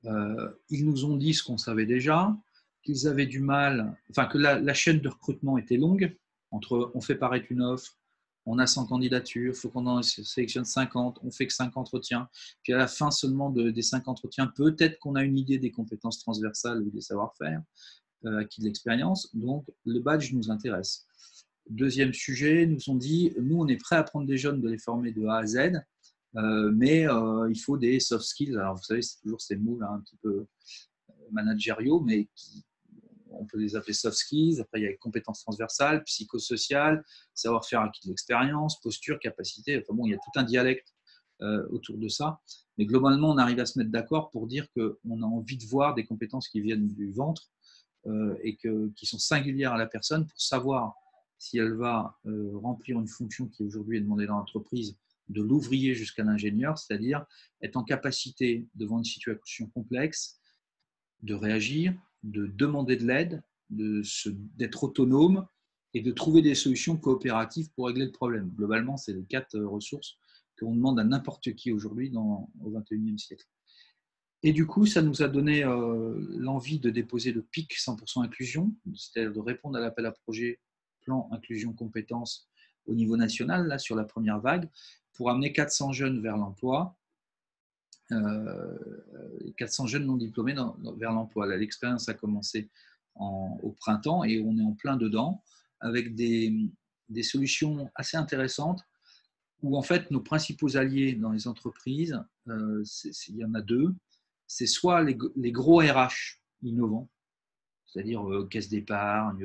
ils nous ont dit ce qu'on savait déjà, qu'ils avaient du mal, que la chaîne de recrutement était longue, entre on fait paraître une offre, on a 100 candidatures, il faut qu'on en sélectionne 50, on fait que 5 entretiens, puis à la fin seulement des 5 entretiens, peut-être qu'on a une idée des compétences transversales ou des savoir-faire, acquis de l'expérience, donc le badge nous intéresse. Deuxième sujet, nous ont dit, nous on est prêt à prendre des jeunes, de les former de A à Z, mais il faut des soft skills. Alors vous savez, c'est toujours ces mots là un petit peu managériaux, mais on peut les appeler soft skills. Après, il y a les compétences transversales, psychosociales, savoir-faire acquis de l'expérience, posture, capacité. Enfin bon, il y a tout un dialecte autour de ça. Mais globalement, on arrive à se mettre d'accord pour dire qu'on a envie de voir des compétences qui viennent du ventre et qui sont singulières à la personne pour savoir si elle va remplir une fonction qui aujourd'hui est demandée dans l'entreprise, de l'ouvrier jusqu'à l'ingénieur, c'est-à-dire être en capacité, devant une situation complexe, de réagir, de demander de l'aide, d'être autonome et de trouver des solutions coopératives pour régler le problème. Globalement, c'est les 4 ressources qu'on demande à n'importe qui aujourd'hui au XXIe siècle. Et du coup, ça nous a donné l'envie de déposer le PIC 100% inclusion, c'est-à-dire de répondre à l'appel à projet plan inclusion compétences au niveau national, là, sur la première vague, pour amener 400 jeunes vers l'emploi, 400 jeunes non diplômés vers l'emploi. L'expérience a commencé au printemps et on est en plein dedans avec des solutions assez intéressantes où en fait nos principaux alliés dans les entreprises, il y en a deux, c'est soit les gros RH innovants, c'est-à-dire caisse d'épargne,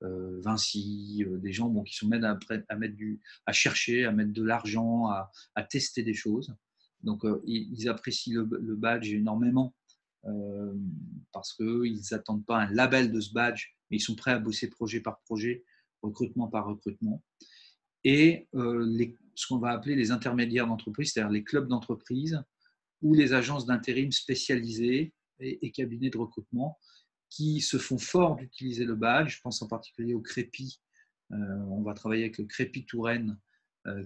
Vinci, des gens qui sont même à chercher, à mettre de l'argent, à tester des choses. Donc, ils apprécient le badge énormément parce qu'ils n'attendent pas un label de ce badge, mais ils sont prêts à bosser projet par projet, recrutement par recrutement. Et ce qu'on va appeler les intermédiaires d'entreprise, c'est-à-dire les clubs d'entreprise ou les agences d'intérim spécialisées et cabinets de recrutement qui se font fort d'utiliser le badge. Je pense en particulier au Crépi. On va travailler avec le Crépi Touraine,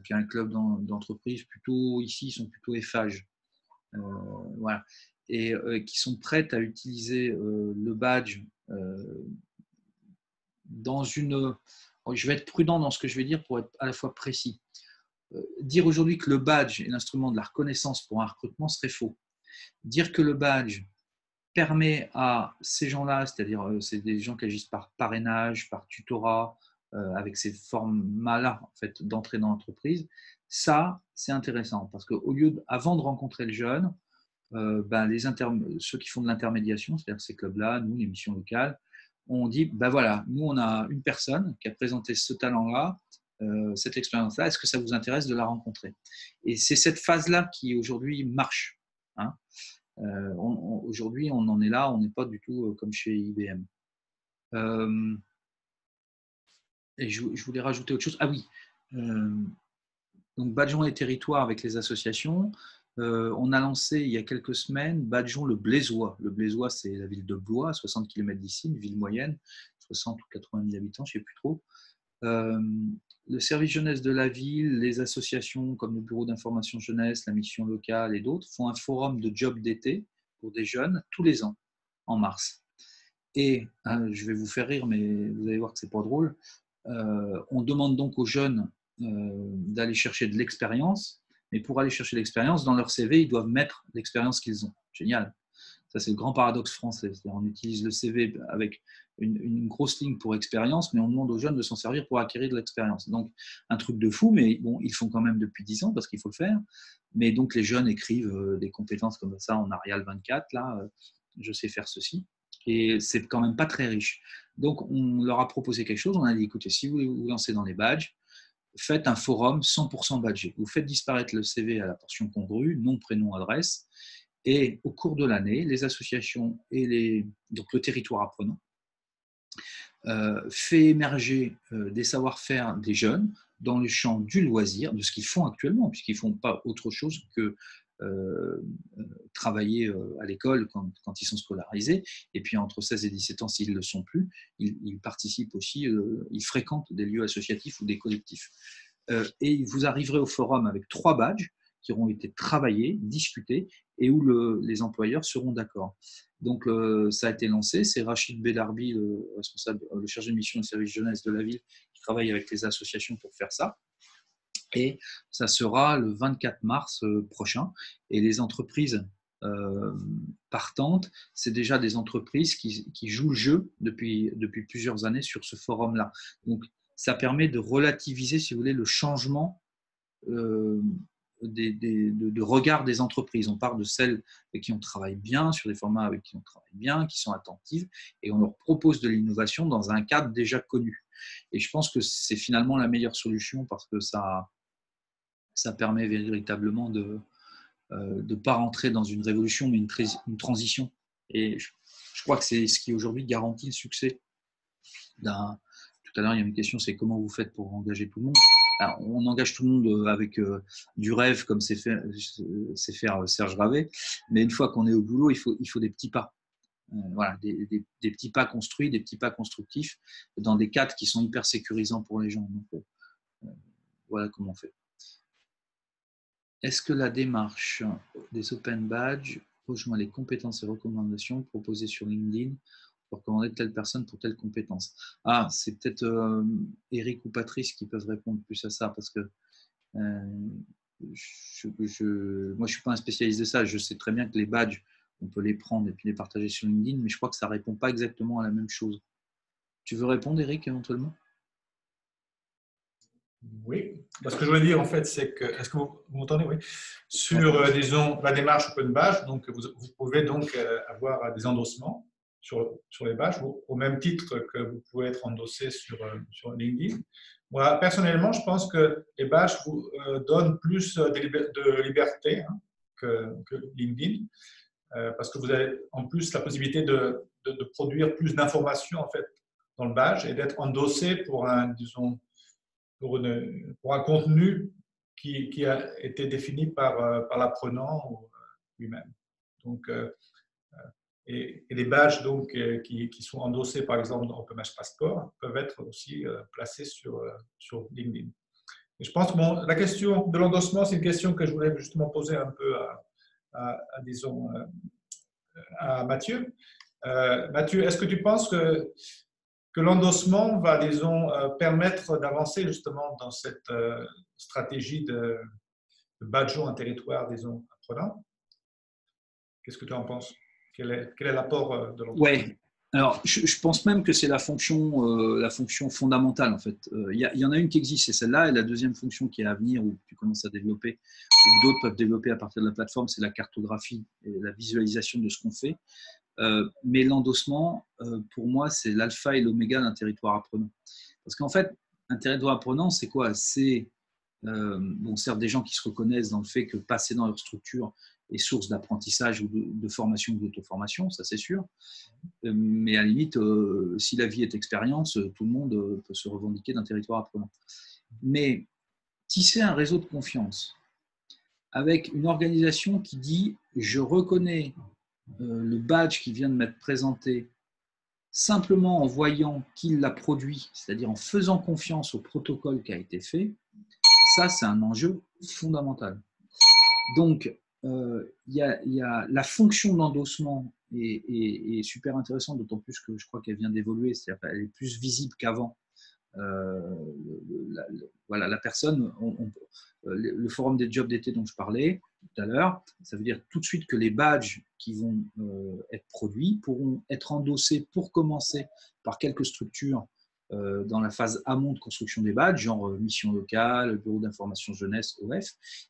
qui est un club d'entreprise plutôt ici, ils sont plutôt EFAGE. Voilà. Et qui sont prêtes à utiliser le badge dans une... Je vais être prudent dans ce que je vais dire pour être à la fois précis. Dire aujourd'hui que le badge est l'instrument de la reconnaissance pour un recrutement serait faux. Dire que le badge permet à ces gens-là, c'est-à-dire c'est des gens qui agissent par parrainage, par tutorat, avec ces formats-là en fait, d'entrée dans l'entreprise, ça, c'est intéressant parce qu'au lieu, avant de rencontrer le jeune, ceux qui font de l'intermédiation, c'est-à-dire ces clubs-là, nous, les missions locales, on dit, voilà, nous, on a une personne qui a présenté ce talent-là, cette expérience-là, est-ce que ça vous intéresse de la rencontrer? Et c'est cette phase-là qui, aujourd'hui, marche. Hein. Aujourd'hui, on en est là, on n'est pas du tout comme chez IBM. Et je voulais rajouter autre chose. Ah oui, donc Badgeons les territoires avec les associations. On a lancé il y a quelques semaines Badgeons le Blésois. Le Blésois, c'est la ville de Blois, à 60 km d'ici, une ville moyenne, 60 ou 80 000 habitants, je ne sais plus trop. Le service jeunesse de la ville, les associations comme le bureau d'information jeunesse, la mission locale et d'autres font un forum de job d'été pour des jeunes tous les ans, en mars. Et je vais vous faire rire, mais vous allez voir que ce n'est pas drôle. On demande donc aux jeunes d'aller chercher de l'expérience, mais pour aller chercher l'expérience, dans leur CV, ils doivent mettre l'expérience qu'ils ont. Génial. Ça, c'est le grand paradoxe français. On utilise le CV avec une grosse ligne pour expérience, mais on demande aux jeunes de s'en servir pour acquérir de l'expérience. Donc, un truc de fou, mais bon, ils font quand même depuis 10 ans parce qu'il faut le faire. Mais donc, les jeunes écrivent des compétences comme ça en Arial 24, là, je sais faire ceci. Et c'est quand même pas très riche. Donc, on leur a proposé quelque chose. On a dit, écoutez, si vous voulez vous lancer dans les badges, faites un forum 100% badgé. Vous faites disparaître le CV à la portion congrue, nom, prénom, adresse. Et au cours de l'année, les associations et donc le territoire apprenant fait émerger des savoir-faire des jeunes dans le champ du loisir, de ce qu'ils font actuellement, puisqu'ils ne font pas autre chose que travailler à l'école quand ils sont scolarisés. Et puis entre 16 et 17 ans, s'ils ne le sont plus, ils participent aussi, ils fréquentent des lieux associatifs ou des collectifs. Et vous arriverez au forum avec 3 badges qui auront été travaillés, discutés, et où les employeurs seront d'accord. Donc, ça a été lancé. C'est Rachid Bedarbi, le responsable, le chargé de mission du service jeunesse de la ville, qui travaille avec les associations pour faire ça. Et ça sera le 24 mars prochain. Et les entreprises partantes, c'est déjà des entreprises qui jouent le jeu depuis plusieurs années sur ce forum-là. Donc, ça permet de relativiser, si vous voulez, le changement de regard des entreprises. On parle de celles avec qui on travaille bien, sur des formats avec qui on travaille bien, qui sont attentives, et on leur propose de l'innovation dans un cadre déjà connu. Et je pense que c'est finalement la meilleure solution parce que ça permet véritablement de ne pas rentrer dans une révolution, mais une transition. Et je crois que c'est ce qui aujourd'hui garantit le succès d'un... Tout à l'heure, il y a une question, c'est comment vous faites pour engager tout le monde? Alors, on engage tout le monde avec du rêve, comme c'est faire Serge Ravet, mais une fois qu'on est au boulot, il faut des petits pas. Voilà, des petits pas construits, des petits pas constructifs, dans des cadres qui sont hyper sécurisants pour les gens. Donc, voilà comment on fait. Est-ce que la démarche des Open Badges rejoint les compétences et recommandations proposées sur LinkedIn peux recommander telle personne pour telle compétence. Ah, c'est peut-être Eric ou Patrice qui peuvent répondre plus à ça, parce que moi, je ne suis pas un spécialiste de ça. Je sais très bien que les badges, on peut les prendre et puis les partager sur LinkedIn, mais je crois que ça ne répond pas exactement à la même chose. Tu veux répondre, Eric, éventuellement? Oui. Ce que je voulais dire, en fait, c'est que, est-ce que vous m'entendez? Oui. Sur, disons, la démarche Open Badge, donc, vous pouvez donc avoir des endossements sur les badges, au même titre que vous pouvez être endossé sur LinkedIn. Moi, personnellement, je pense que les badges vous donnent plus de liberté, hein, que LinkedIn, parce que vous avez en plus la possibilité de produire plus d'informations, en fait, dans le badge et d'être endossé pour disons, pour un contenu qui a été défini par l'apprenant lui-même. Donc, et les badges donc, qui sont endossés, par exemple, dans OpenBadge Passport, peuvent être aussi placés sur LinkedIn. Et je pense que la question de l'endossement, c'est une question que je voulais justement poser un peu disons, à Mathieu. Mathieu, est-ce que tu penses que l'endossement va, disons, permettre d'avancer justement dans cette stratégie de badgeant un territoire, disons, apprenant? Qu'est-ce que tu en penses? Quel est l'apport de l'endossement? Ouais. Alors, je pense même que c'est la fonction fondamentale, en fait. Il y en a une qui existe, c'est celle-là, et la deuxième fonction qui est à venir, où tu commences à développer, ou d'autres peuvent développer à partir de la plateforme, c'est la cartographie et la visualisation de ce qu'on fait. Mais l'endossement, pour moi, c'est l'alpha et l'oméga d'un territoire apprenant. Parce qu'en fait, un territoire apprenant, c'est quoi? C'est, bon, certes, des gens qui se reconnaissent dans le fait que passer dans leur structure est source d'apprentissage ou de formation ou d'auto-formation, ça c'est sûr. Mais à la limite, si la vie est expérience, tout le monde peut se revendiquer d'un territoire apprenant. Mais tisser un réseau de confiance avec une organisation qui dit « je reconnais le badge qui vient de m'être présenté simplement en voyant qu'il l'a produit, c'est-à-dire en faisant confiance au protocole qui a été fait », ça c'est un enjeu fondamental. Donc, y a la fonction d'endossement est super intéressante, d'autant plus que je crois qu'elle vient d'évoluer, c'est-à-dire qu'elle est plus visible qu'avant. Voilà, la personne, le forum des jobs d'été dont je parlais tout à l'heure, ça veut dire tout de suite que les badges qui vont être produits pourront être endossés pour commencer par quelques structures dans la phase amont de construction des badges, genre mission locale, bureau d'information jeunesse, OF,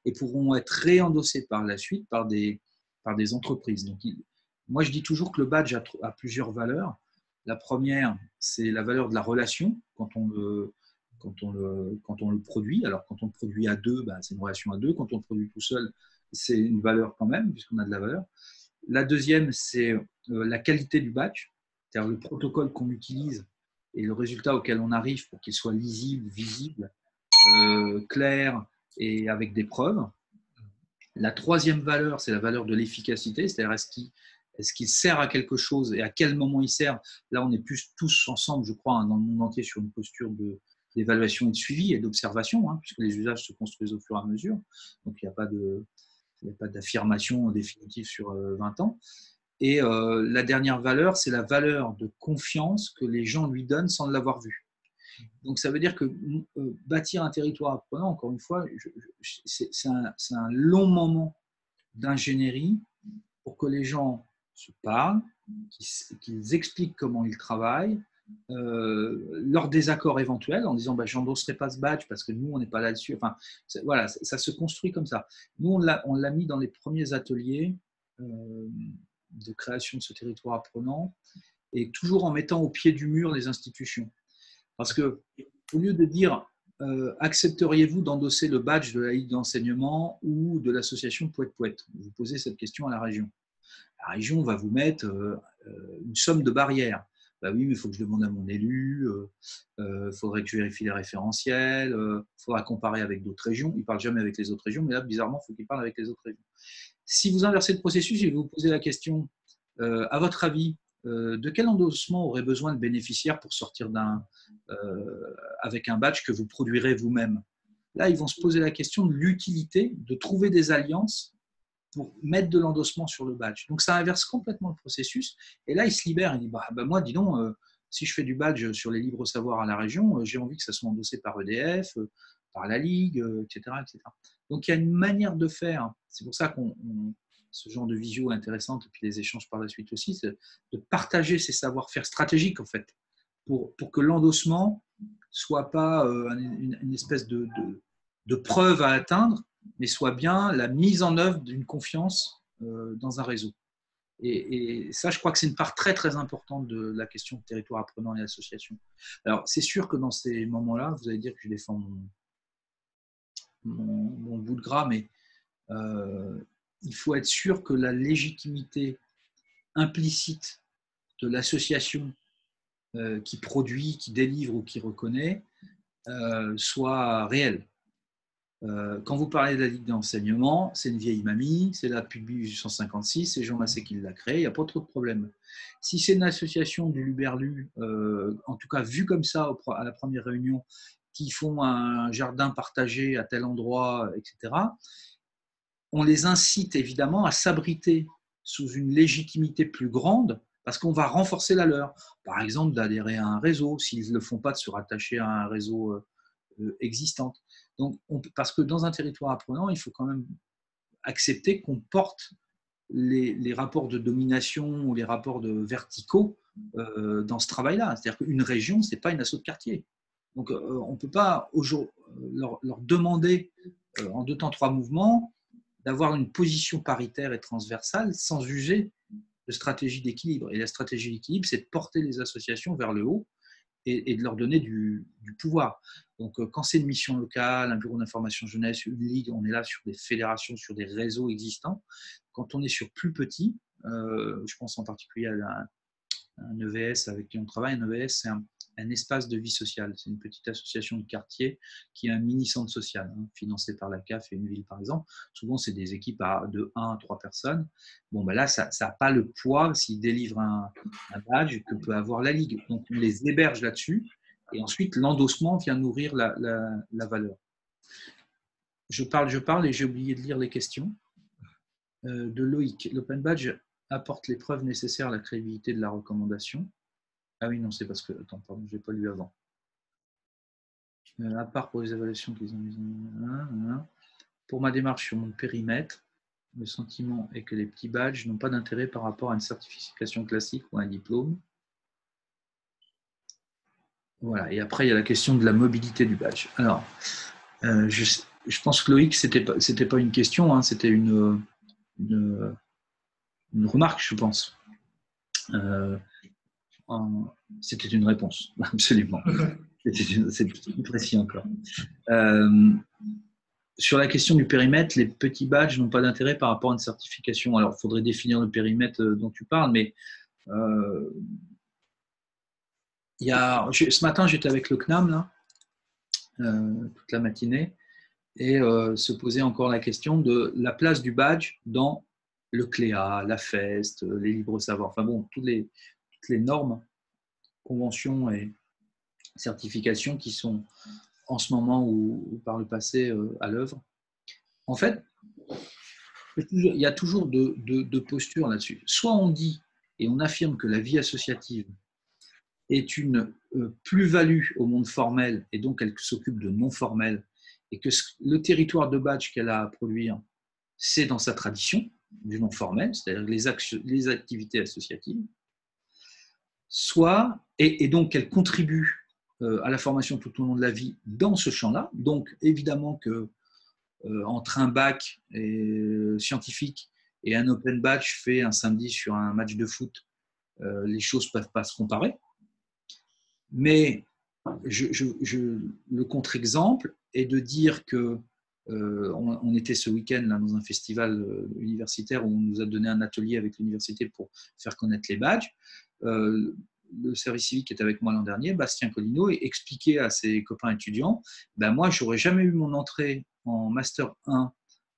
et pourront être réendossés par la suite par des entreprises. Donc, moi, je dis toujours que le badge a plusieurs valeurs. La première, c'est la valeur de la relation quand on le produit. Alors, quand on le produit à deux, ben, c'est une relation à deux. Quand on le produit tout seul, c'est une valeur quand même, puisqu'on a de la valeur. La deuxième, c'est la qualité du badge, c'est-à-dire le protocole qu'on utilise et le résultat auquel on arrive pour qu'il soit lisible, visible, clair et avec des preuves. La troisième valeur, c'est la valeur de l'efficacité, c'est-à-dire est-ce qu'il sert à quelque chose et à quel moment il sert. Là, on est plus tous ensemble, je crois, dans le monde entier sur une posture d'évaluation et de suivi et d'observation, hein, puisque les usages se construisent au fur et à mesure. Donc, il n'y a pas d'affirmation définitive sur 20 ans. Et la dernière valeur, c'est la valeur de confiance que les gens lui donnent sans l'avoir vu. Donc, ça veut dire que bâtir un territoire apprenant, encore une fois, c'est un long moment d'ingénierie pour que les gens se parlent, qu'ils expliquent comment ils travaillent, leurs désaccords éventuels en disant je n'endosserai pas ce badge parce que nous, on n'est pas là-dessus. Enfin, voilà, ça se construit comme ça. Nous, on l'a mis dans les premiers ateliers de création de ce territoire apprenant et toujours en mettant au pied du mur les institutions. Parce que, au lieu de dire accepteriez-vous d'endosser le badge de la Ligue d'enseignement ou de l'association Poète-Poète? Vous posez cette question à la région. La région va vous mettre une somme de barrières. Bah oui, mais il faut que je demande à mon élu, faudrait que je vérifie les référentiels, faudra comparer avec d'autres régions. Il ne parle jamais avec les autres régions, mais là, bizarrement, il faut qu'il parle avec les autres régions. Si vous inversez le processus et vous posez la question, à votre avis, de quel endossement aurait besoin le bénéficiaire pour sortir avec un badge que vous produirez vous-même? Là, ils vont se poser la question de l'utilité de trouver des alliances pour mettre de l'endossement sur le badge. Donc ça inverse complètement le processus. Et là, il se libère. Il dit moi, dis donc, si je fais du badge sur les libres savoirs à la région, j'ai envie que ça soit endossé par EDF, par la Ligue, etc., etc. Donc il y a une manière de faire. C'est pour ça qu'on ce genre de visio est intéressante, et puis les échanges par la suite aussi, c'est de partager ces savoir-faire stratégiques, en fait, pour que l'endossement soit pas une espèce de preuve à atteindre, mais soit bien la mise en œuvre d'une confiance dans un réseau. Et ça, je crois que c'est une part très, très importante de la question de territoire apprenant et association. Alors, c'est sûr que dans ces moments-là, vous allez dire que je défends mon bout de gras, mais il faut être sûr que la légitimité implicite de l'association qui produit, qui délivre ou qui reconnaît soit réelle. Quand vous parlez de la Ligue d'enseignement, c'est une vieille mamie, c'est là depuis 1856, c'est Jean Massé qui l'a créé, il n'y a pas trop de problème. Si c'est une association du Luberlu, en tout cas vue comme ça à la première réunion, qui font un jardin partagé à tel endroit, etc., on les incite évidemment à s'abriter sous une légitimité plus grande parce qu'on va renforcer la leur. Par exemple, d'adhérer à un réseau, s'ils ne le font pas, de se rattacher à un réseau existant. Donc, parce que dans un territoire apprenant, il faut quand même accepter qu'on porte les rapports de domination ou les rapports de verticaux dans ce travail-là. C'est-à-dire qu'une région, ce n'est pas une asso de quartier. Donc, on ne peut pas leur demander en 2 temps 3 mouvements d'avoir une position paritaire et transversale sans user de stratégie d'équilibre. Et la stratégie d'équilibre, c'est de porter les associations vers le haut et de leur donner du pouvoir. Donc, quand c'est une mission locale, un bureau d'information jeunesse, une ligue, on est là sur des fédérations, sur des réseaux existants. Quand on est sur plus petit, je pense en particulier à un EVS avec qui on travaille. Un EVS, c'est un espace de vie sociale. C'est une petite association de quartier qui est un mini-centre social, financé par la CAF et une ville, par exemple. Souvent, c'est des équipes de 1 à 3 personnes. Bon, ben là, ça n'a pas le poids, s'ils délivrent un badge, que peut avoir la Ligue. Donc, on les héberge là-dessus. Et ensuite, l'endossement vient nourrir la valeur. Je parle et j'ai oublié de lire les questions. De Loïc. L'Open Badge apporte les preuves nécessaires à la crédibilité de la recommandation. Ah oui, non, c'est parce que... Attends, pardon, je n'ai pas lu avant. À part pour les évaluations qu'ils ont mises en... Pour ma démarche sur mon périmètre, le sentiment est que les petits badges n'ont pas d'intérêt par rapport à une certification classique ou à un diplôme. Voilà, et après, il y a la question de la mobilité du badge. Alors, je pense que Loïc, ce n'était pas une question, c'était une remarque, je pense. C'était une réponse, absolument. C'est plus précis encore. Sur la question du périmètre, les petits badges n'ont pas d'intérêt par rapport à une certification. Alors, il faudrait définir le périmètre dont tu parles, mais ce matin, j'étais avec le CNAM, là, toute la matinée, et se posait encore la question de la place du badge dans le CLEA, la FEST, les libres savoirs, enfin bon, toutes les normes, conventions et certifications qui sont en ce moment ou par le passé à l'œuvre. En fait, il y a toujours deux postures là-dessus. Soit on dit et on affirme que la vie associative est une plus-value au monde formel et donc elle s'occupe de non formel et que le territoire de badge qu'elle a à produire, c'est dans sa tradition du non formel, c'est-à-dire les activités associatives, soit, et donc qu'elle contribue à la formation tout au long de la vie dans ce champ-là. Donc, évidemment que entre un bac scientifique et un open badge fait un samedi sur un match de foot, les choses ne peuvent pas se comparer. Mais le contre-exemple est de dire que on était ce week-end là, dans un festival universitaire où on nous a donné un atelier avec l'université pour faire connaître les badges. Le service civique qui était avec moi l'an dernier, Bastien Collineau, expliquait à ses copains étudiants, moi, je n'aurais jamais eu mon entrée en Master 1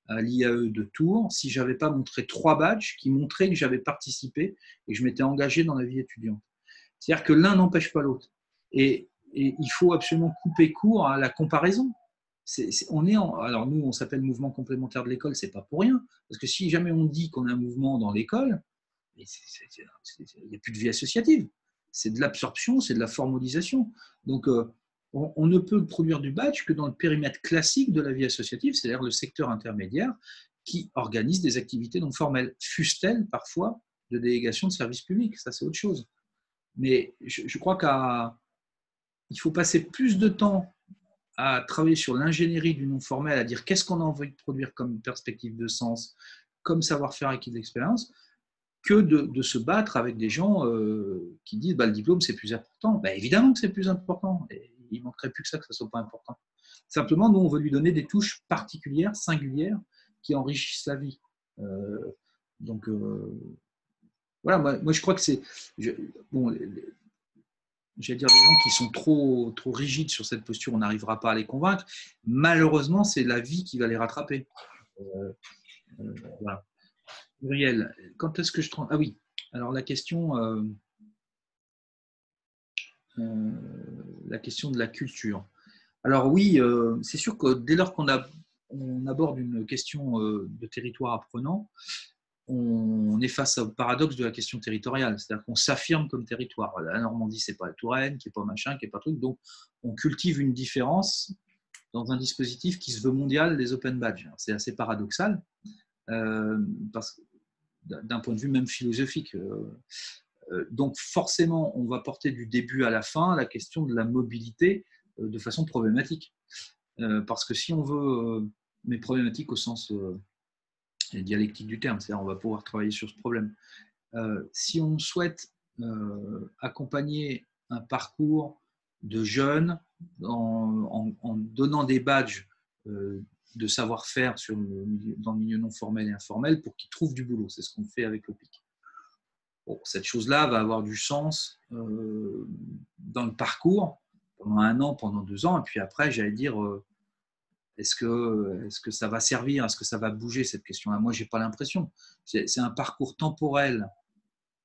à l'IAE de Tours si je n'avais pas montré 3 badges qui montraient que j'avais participé et que je m'étais engagé dans la vie étudiante. C'est-à-dire que l'un n'empêche pas l'autre. Et il faut absolument couper court à la comparaison. alors nous, on s'appelle mouvement complémentaire de l'école, c'est pas pour rien. Parce que si jamais on dit qu'on a un mouvement dans l'école, il n'y a plus de vie associative. C'est de l'absorption, c'est de la formalisation. Donc, on ne peut produire du badge que dans le périmètre classique de la vie associative, c'est-à-dire le secteur intermédiaire qui organise des activités non formelles, fussent-elles parfois de délégation de services publics. Ça, c'est autre chose. Mais je crois qu'il faut passer plus de temps à travailler sur l'ingénierie du non formel, à dire qu'est-ce qu'on a envie de produire comme perspective de sens, comme savoir-faire acquis de l'expérience, que de se battre avec des gens qui disent le diplôme c'est plus important. Évidemment que c'est plus important. Et il ne manquerait plus que ça ne soit pas important. Simplement, nous, on veut lui donner des touches particulières, singulières, qui enrichissent la vie. Donc, voilà, moi, je crois que c'est... Bon, j'allais dire, les gens qui sont trop rigides sur cette posture, on n'arrivera pas à les convaincre. Malheureusement, c'est la vie qui va les rattraper. Voilà. Muriel, quand est-ce que je... Ah oui, alors la question de la culture. Alors oui, c'est sûr que dès lors qu'on aborde une question de territoire apprenant, on est face au paradoxe de la question territoriale, c'est-à-dire qu'on s'affirme comme territoire. La Normandie, c'est pas la Touraine, qui n'est pas machin, qui n'est pas truc, donc on cultive une différence dans un dispositif qui se veut mondial, les open badges. C'est assez paradoxal, parce d'un point de vue même philosophique. Donc forcément, on va porter du début à la fin la question de la mobilité de façon problématique. Parce que si on veut, mais problématique au sens dialectique du terme, c'est-à-dire on va pouvoir travailler sur ce problème. Si on souhaite accompagner un parcours de jeunes en donnant des badges de savoir-faire dans le milieu non formel et informel pour qu'ils trouvent du boulot, c'est ce qu'on fait avec l'OPIC. Bon, cette chose-là va avoir du sens dans le parcours pendant 1 an, pendant 2 ans, et puis après, j'allais dire, est-ce que ça va servir, est-ce que ça va bouger cette question-là? Moi, je n'ai pas l'impression. C'est un parcours temporel,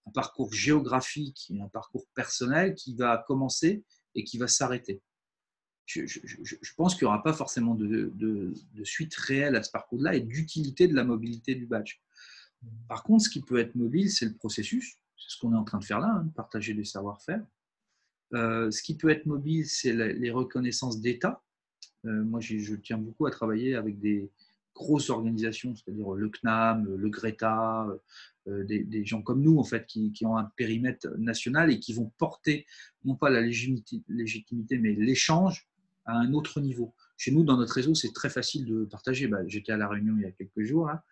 un parcours géographique et un parcours personnel qui va commencer et qui va s'arrêter. Je pense qu'il n'y aura pas forcément de suite réelle à ce parcours-là et d'utilité de la mobilité du badge. Par contre, ce qui peut être mobile, c'est le processus. C'est ce qu'on est en train de faire là, partager des savoir-faire. Ce qui peut être mobile, c'est les reconnaissances d'État. Moi, je tiens beaucoup à travailler avec des grosses organisations, c'est-à-dire le CNAM, le Greta, des gens comme nous, en fait, qui ont un périmètre national et qui vont porter, non pas la légitimité, mais l'échange à un autre niveau. Chez nous, dans notre réseau, c'est très facile de partager. J'étais à La Réunion il y a quelques jours, hein.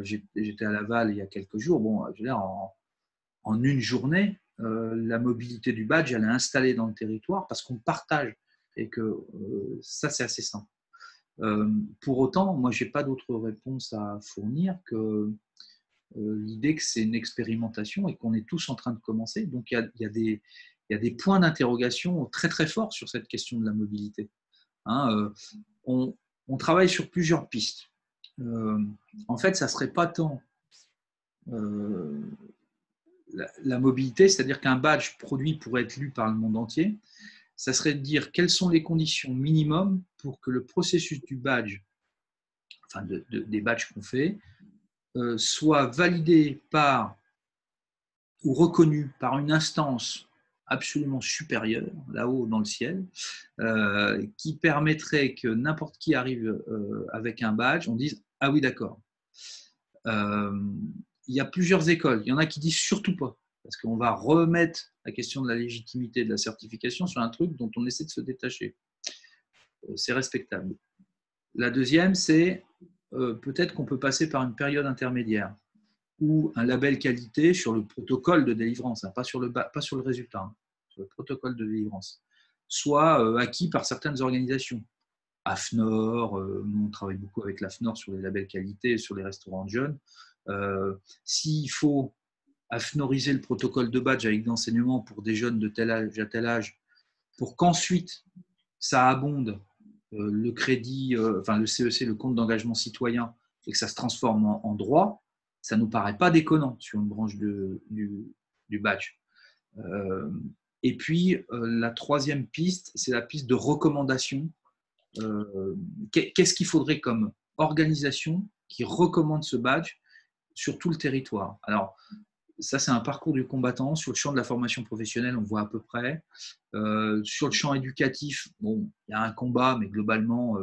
J'étais à Laval il y a quelques jours. Bon, je veux dire, en une journée, la mobilité du badge, elle est installée dans le territoire parce qu'on partage et que ça, c'est assez simple. Pour autant, moi, je n'ai pas d'autre réponse à fournir que l'idée que c'est une expérimentation et qu'on est tous en train de commencer. Donc, il y a des points d'interrogation très, très forts sur cette question de la mobilité. Hein, on travaille sur plusieurs pistes. En fait, ça ne serait pas tant la mobilité, c'est-à-dire qu'un badge produit pour être lu par le monde entier, ça serait de dire quelles sont les conditions minimum pour que le processus du badge, enfin des badges qu'on fait, soit validé par ou reconnu par une instance absolument supérieure, là-haut dans le ciel, qui permettrait que n'importe qui arrive avec un badge, on dise « Ah oui, d'accord ». Il y a plusieurs écoles. Il y en a qui disent surtout pas, parce qu'on va remettre la question de la légitimité de la certification sur un truc dont on essaie de se détacher. C'est respectable. La deuxième, c'est peut-être qu'on peut passer par une période intermédiaire ou un label qualité sur le protocole de délivrance, hein, pas sur le résultat, hein, sur le protocole de délivrance, soit acquis par certaines organisations. AFNOR, nous on travaille beaucoup avec l'AFNOR sur les labels qualité, sur les restaurants de jeunes. S'il faut AFNORiser le protocole de badge avec d'enseignement pour des jeunes de tel âge à tel âge, pour qu'ensuite ça abonde le crédit, le CEC, le compte d'engagement citoyen, et que ça se transforme en droit, ça ne nous paraît pas déconnant sur une branche du badge. Et puis, la troisième piste, c'est la piste de recommandation qu'est-ce qu'il faudrait comme organisation qui recommande ce badge sur tout le territoire? Alors, ça, c'est un parcours du combattant. Sur le champ de la formation professionnelle, on voit à peu près. Sur le champ éducatif, bon, il y a un combat, mais globalement,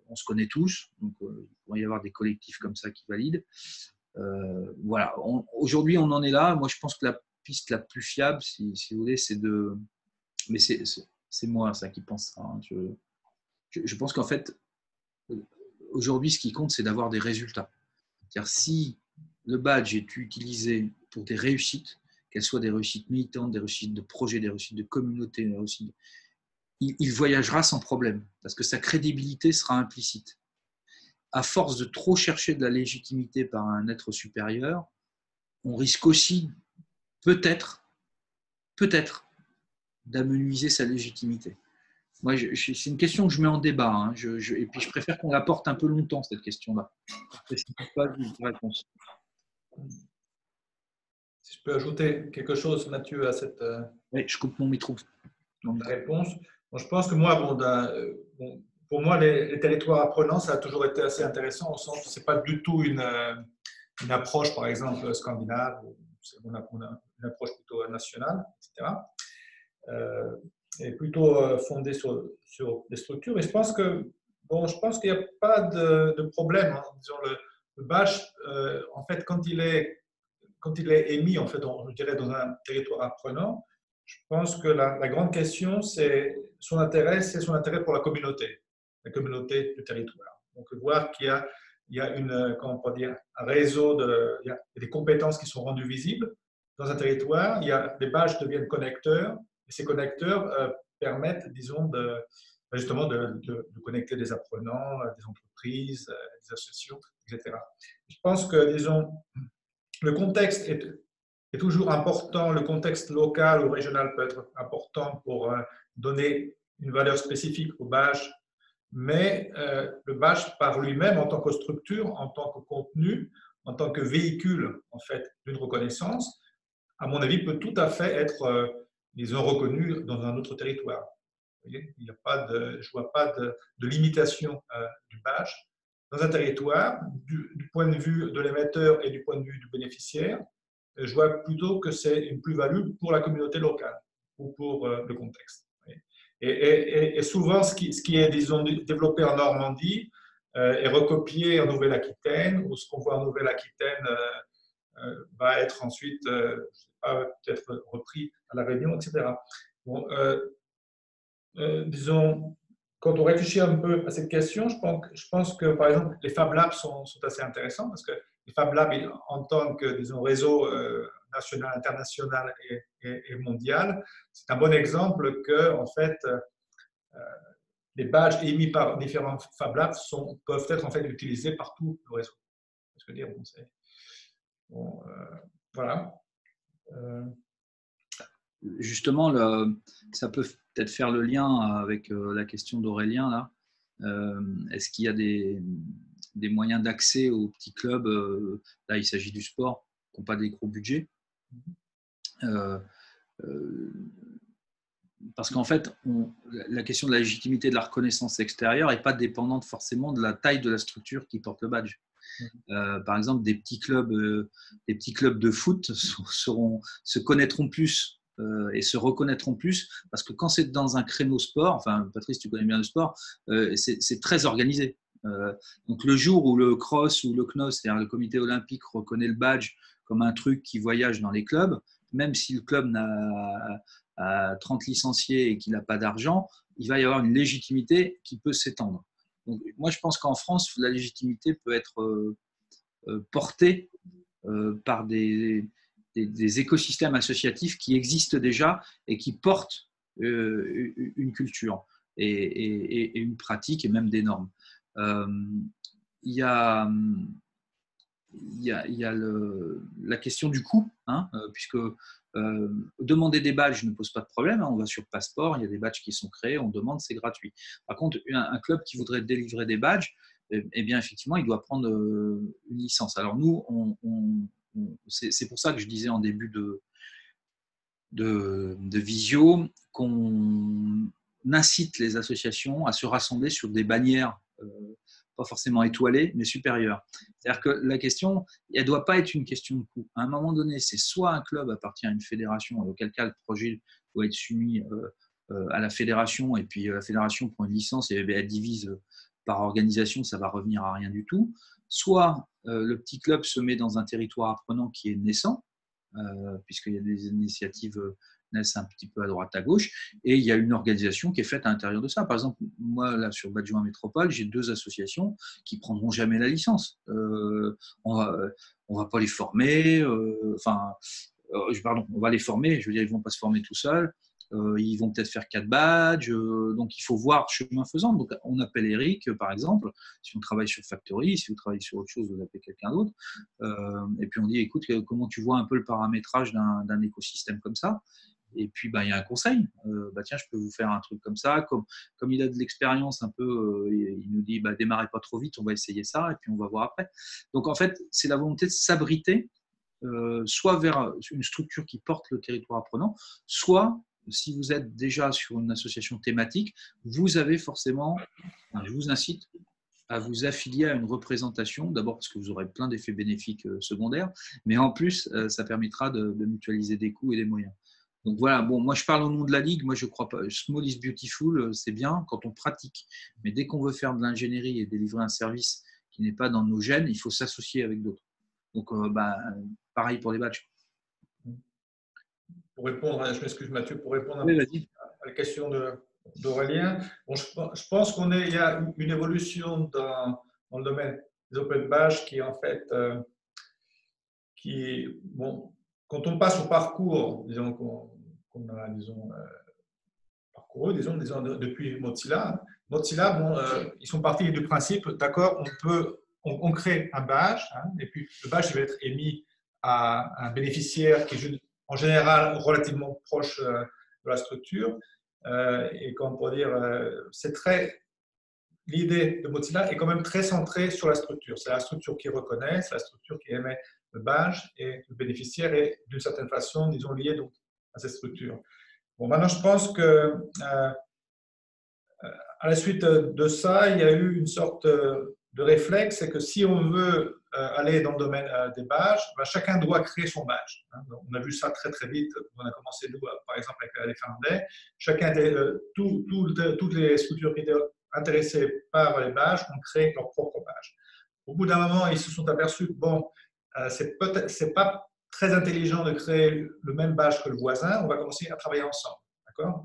on se connaît tous. Donc, il pourrait y avoir des collectifs comme ça qui valident. Voilà. Aujourd'hui, on en est là. Moi, je pense que la piste la plus fiable, si vous voulez, c'est de... Mais c'est moi, ça, qui pense ça. Hein. Je pense qu'en fait, aujourd'hui, ce qui compte, c'est d'avoir des résultats. C'est-à-dire, si le badge est utilisé pour des réussites, qu'elles soient des réussites militantes, des réussites de projet, des réussites de communauté, des réussites, il voyagera sans problème, parce que sa crédibilité sera implicite. À force de trop chercher de la légitimité par un être supérieur, on risque aussi, peut-être, d'amenuiser sa légitimité. Moi, c'est une question que je mets en débat, hein. Et puis je préfère qu'on la porte un peu longtemps, cette question-là. Est-ce qu'il n'y a pas de réponse? Si je peux ajouter quelque chose, Mathieu, à cette Oui, je coupe mon micro. réponse. Bon, je pense que moi, pour moi, les territoires apprenants, ça a toujours été assez intéressant, au sens où ce n'est pas du tout une approche, par exemple, scandinave, on a une approche plutôt nationale, etc. Et plutôt fondée sur des structures. Et je pense que je pense qu'il n'y a pas de problème. Hein. Disons, le badge, en fait, quand il est émis, en fait, je dirais, dans un territoire apprenant, je pense que la grande question, c'est son intérêt pour la communauté du territoire. Donc, voir qu'il y a comment on peut dire, un réseau, il y a des compétences qui sont rendues visibles dans un territoire, les badges deviennent connecteurs, et ces connecteurs permettent, disons, justement de connecter des apprenants, des entreprises, des associations, etc. Je pense que, disons, le contexte est toujours important, le contexte local ou régional peut être important pour donner une valeur spécifique au badge, mais le badge par lui-même en tant que structure, en tant que contenu, en tant que véhicule en fait d'une reconnaissance, à mon avis, peut tout à fait être, disons, reconnu dans un autre territoire. Vous voyez, je ne vois pas de limitation du badge. Dans un territoire, du point de vue de l'émetteur et du point de vue du bénéficiaire, je vois plutôt que c'est une plus-value pour la communauté locale ou pour le contexte. Et souvent, ce qui est, disons, développé en Normandie est recopié en Nouvelle-Aquitaine, ou ce qu'on voit en Nouvelle-Aquitaine va être ensuite, je sais pas, peut-être repris à La Réunion, etc. Bon, disons, quand on réfléchit un peu à cette question, je pense que, par exemple, les Fab Labs sont assez intéressants parce que les Fab Labs, en tant que, disons, réseau national, international et mondial, c'est un bon exemple que, en fait, les badges émis par différents Fab Labs peuvent être en fait utilisés par tout le réseau. Ce que dire, voilà. Justement, ça peut peut-être faire le lien avec la question d'Aurélien là. Est-ce qu'il y a des moyens d'accès aux petits clubs? Là, il s'agit du sport, qui n'ont pas des gros budgets. Parce qu'en fait, la question de la légitimité de la reconnaissance extérieure n'est pas dépendante forcément de la taille de la structure qui porte le badge. Par exemple, des petits clubs de foot se connaîtront plus et se reconnaîtront plus, parce que quand c'est dans un créneau sport, enfin Patrice, tu connais bien le sport, c'est très organisé. Donc le jour où le CROSS ou le CNOS, c'est-à-dire le comité olympique, reconnaît le badge comme un truc qui voyage dans les clubs, même si le club a 30 licenciés et qu'il n'a pas d'argent, il va y avoir une légitimité qui peut s'étendre. Donc, moi, je pense qu'en France, la légitimité peut être portée par des écosystèmes associatifs qui existent déjà et qui portent une culture et une pratique et même des normes. Il y a la question du coût, hein, puisque demander des badges ne pose pas de problème. Hein, on va sur Passeport, il y a des badges qui sont créés, on demande, c'est gratuit. Par contre, un club qui voudrait délivrer des badges, eh bien, effectivement, il doit prendre une licence. Alors nous, c'est pour ça que je disais en début de visio qu'on incite les associations à se rassembler sur des bannières pas forcément étoilées, mais supérieures. C'est-à-dire que la question, elle ne doit pas être une question de coût. À un moment donné, c'est soit un club appartient à une fédération, auquel cas le projet doit être soumis à la fédération, et puis la fédération prend une licence et elle divise par organisation, ça va revenir à rien du tout. Soit le petit club se met dans un territoire apprenant qui est naissant, puisqu'il y a des initiatives naissent un petit peu à droite à gauche, et il y a une organisation qui est faite à l'intérieur de ça. Par exemple, moi, là, sur Badjoin Métropole, j'ai 2 associations qui prendront jamais la licence. On va pas les former, pardon, on va les former, je veux dire, ils vont pas se former tout seuls. Ils vont peut-être faire 4 badges, donc il faut voir chemin faisant. Donc on appelle Eric, par exemple, si on travaille sur Factory, si vous travaillez sur autre chose, vous appelez quelqu'un d'autre, et puis on dit, écoute, comment tu vois un peu le paramétrage d'un écosystème comme ça? Et puis il y a un conseil, tiens, je peux vous faire un truc comme ça, comme il a de l'expérience un peu, il nous dit, démarrez pas trop vite, on va essayer ça, et puis on va voir après. Donc en fait, c'est la volonté de s'abriter, soit vers une structure qui porte le territoire apprenant, soit si vous êtes déjà sur une association thématique, vous avez forcément, je vous incite à vous affilier à une représentation, d'abord parce que vous aurez plein d'effets bénéfiques secondaires, mais en plus, ça permettra de mutualiser des coûts et des moyens. Donc voilà, bon, moi je parle au nom de la Ligue, moi je crois pas, small is beautiful, c'est bien quand on pratique, mais dès qu'on veut faire de l'ingénierie et délivrer un service qui n'est pas dans nos gènes, il faut s'associer avec d'autres. Donc pareil pour les badges. Pour répondre, je m'excuse Mathieu, pour répondre Oui, à la question d'Aurélien, bon, je pense qu'il y a une évolution dans le domaine des open badges qui en fait, bon, quand on passe au parcours, disons qu'on a, parcouru, disons, depuis Mozilla. Mozilla, bon, ils sont partis du principe, d'accord, on crée un badge, et puis le badge va être émis à un bénéficiaire qui est en général relativement proche de la structure. Et comme pour dire, l'idée de Mozilla est quand même très centrée sur la structure. C'est la structure qui reconnaît, c'est la structure qui émet le badge, et le bénéficiaire est d'une certaine façon, disons, lié donc, à cette structure. Bon, maintenant, je pense que à la suite de ça, il y a eu une sorte de réflexe, c'est que si on veut aller dans le domaine des badges, chacun doit créer son badge. Donc, on a vu ça très très vite. On a commencé, nous, par exemple, avec les Finlandais. Toutes les structures qui étaient intéressées par les badges ont créé leur propre badge. Au bout d'un moment, ils se sont aperçus que bon, c'est pas très intelligent de créer le même badge que le voisin. On va commencer à travailler ensemble.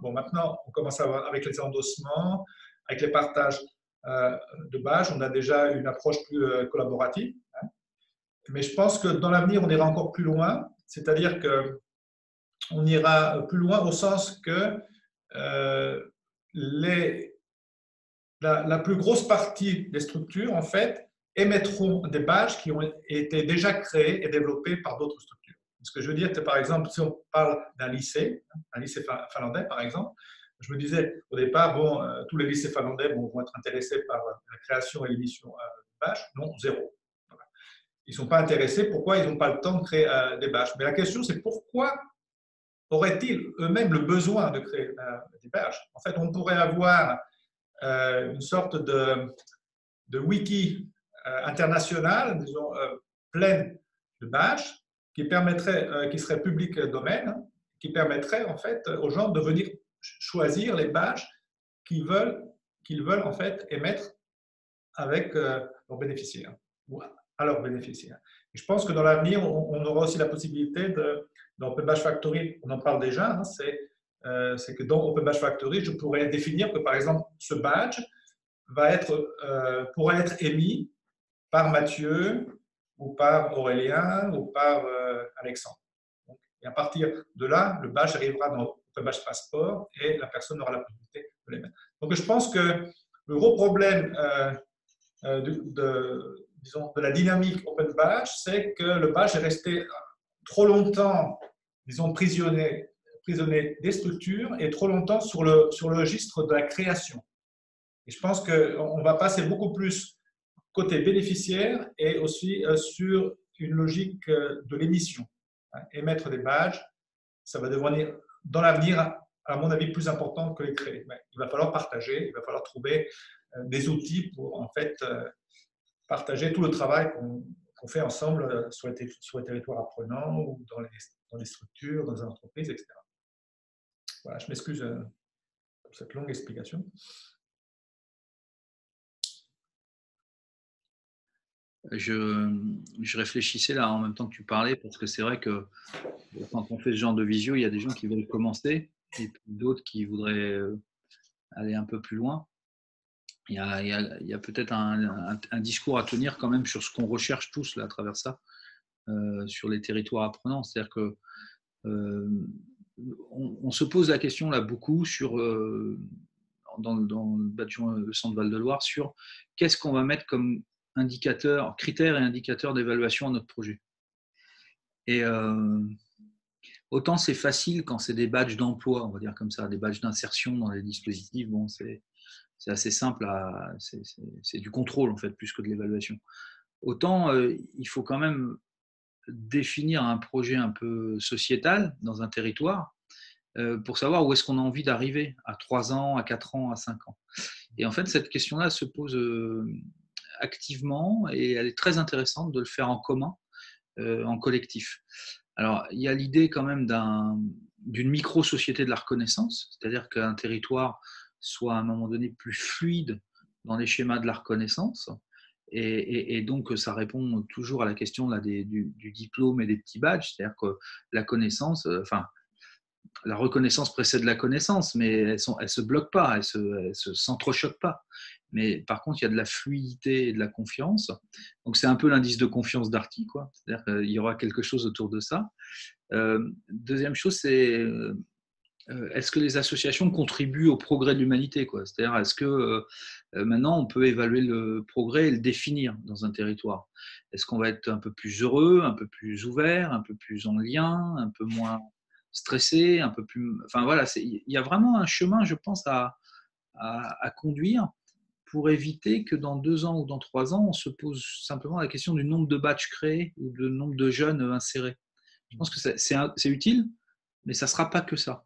Bon, maintenant, on commence à avoir, avec les endossements, avec les partages de badges, on a déjà une approche plus collaborative. Mais je pense que dans l'avenir, on ira encore plus loin, c'est-à-dire qu'on ira plus loin au sens que la plus grosse partie des structures, en fait, émettront des badges qui ont été déjà créés et développés par d'autres structures. Ce que je veux dire, c'est par exemple, si on parle d'un lycée finlandais par exemple, je me disais au départ, bon, tous les lycées finlandais vont être intéressés par la création et l'émission de badges. Non, zéro. Voilà. Ils ne sont pas intéressés. Pourquoi ils n'ont pas le temps de créer des badges? Mais la question, c'est pourquoi auraient-ils eux-mêmes le besoin de créer des badges? En fait, on pourrait avoir une sorte de wiki international, disons, pleine de badges, qui serait public domaine, qui permettrait en fait aux gens de venir choisir les badges qu'ils veulent en fait émettre avec leurs bénéficiaires ou à leurs bénéficiaires. Et je pense que dans l'avenir, on aura aussi la possibilité dans Open Badge Factory, on en parle déjà, c'est que dans Open Badge Factory, je pourrais définir que par exemple ce badge pourrait être émis par Mathieu ou par Aurélien ou par Alexandre. Donc, et à partir de là, le badge arrivera dans Open Badge Passport et la personne aura la possibilité de l'émettre. Donc je pense que le gros problème disons, de la dynamique Open Badge, c'est que le badge est resté trop longtemps, disons, prisonnier des structures et trop longtemps sur le registre de la création. Et je pense qu'on va passer beaucoup plus côté bénéficiaire et aussi sur une logique de l'émission. Émettre des badges, ça va devenir dans l'avenir à mon avis, plus importantes que les créer. Mais il va falloir partager, il va falloir trouver des outils pour, en fait, partager tout le travail qu'on fait ensemble sur les territoires apprenants ou dans les structures, dans les entreprises, etc. Voilà, je m'excuse pour cette longue explication. Je réfléchissais là en même temps que tu parlais, parce que c'est vrai que quand on fait ce genre de visio, il y a des gens qui veulent commencer et puis d'autres qui voudraient aller un peu plus loin. Il y a peut-être un discours à tenir quand même sur ce qu'on recherche tous là, à travers ça, sur les territoires apprenants. C'est-à-dire que on se pose la question là beaucoup sur, dans le centre Val-de-Loire, sur qu'est-ce qu'on va mettre comme indicateur, critères et indicateurs d'évaluation à notre projet. Et autant c'est facile quand c'est des badges d'emploi, on va dire comme ça, des badges d'insertion dans les dispositifs, bon, c'est assez simple, c'est du contrôle en fait, plus que de l'évaluation. Autant il faut quand même définir un projet un peu sociétal dans un territoire pour savoir où est-ce qu'on a envie d'arriver à 3 ans, à 4 ans, à 5 ans. Et en fait, cette question-là se pose activement et elle est très intéressante de le faire en commun, en collectif. Alors, il y a l'idée quand même d'une micro-société de la reconnaissance, c'est-à-dire qu'un territoire soit à un moment donné plus fluide dans les schémas de la reconnaissance. Et donc, ça répond toujours à la question là, du diplôme et des petits badges, c'est-à-dire que la connaissance, la reconnaissance précède la connaissance, mais elles ne se bloquent pas, elles ne s'entrechoquent pas. Mais par contre, il y a de la fluidité et de la confiance. Donc, c'est un peu l'indice de confiance d'Arty, quoi. C'est-à-dire qu'il y aura quelque chose autour de ça. Deuxième chose, c'est est-ce que les associations contribuent au progrès de l'humanité, quoi. C'est-à-dire, est-ce que maintenant, on peut évaluer le progrès et le définir dans un territoire? Est-ce qu'on va être un peu plus heureux, un peu plus ouvert, un peu plus en lien, un peu moins stressé, un peu plus... Enfin, voilà, il y a vraiment un chemin, je pense, à conduire pour éviter que dans 2 ans ou dans 3 ans, on se pose simplement la question du nombre de badges créés ou du nombre de jeunes insérés. Je pense que c'est utile, mais ça ne sera pas que ça.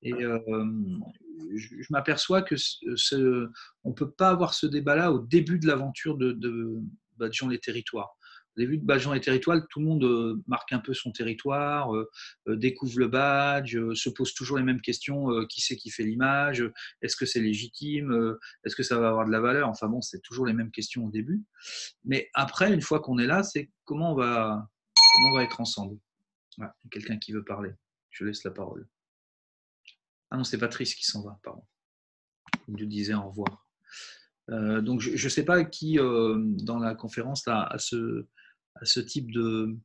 Et je m'aperçois que on ne peut pas avoir ce débat-là au début de l'aventure de Badgeons les territoires. Au début de Badgeons les territoires, tout le monde marque un peu son territoire, découvre le badge, se pose toujours les mêmes questions. Qui c'est qui fait l'image? Est-ce que c'est légitime? Est-ce que ça va avoir de la valeur? Enfin bon, c'est toujours les mêmes questions au début. Mais après, une fois qu'on est là, c'est comment on va être ensemble. Voilà, quelqu'un qui veut parler. Je laisse la parole. Ah non, c'est Patrice qui s'en va, pardon. Il nous disait au revoir. Donc, je ne sais pas qui, dans la conférence, a ce type de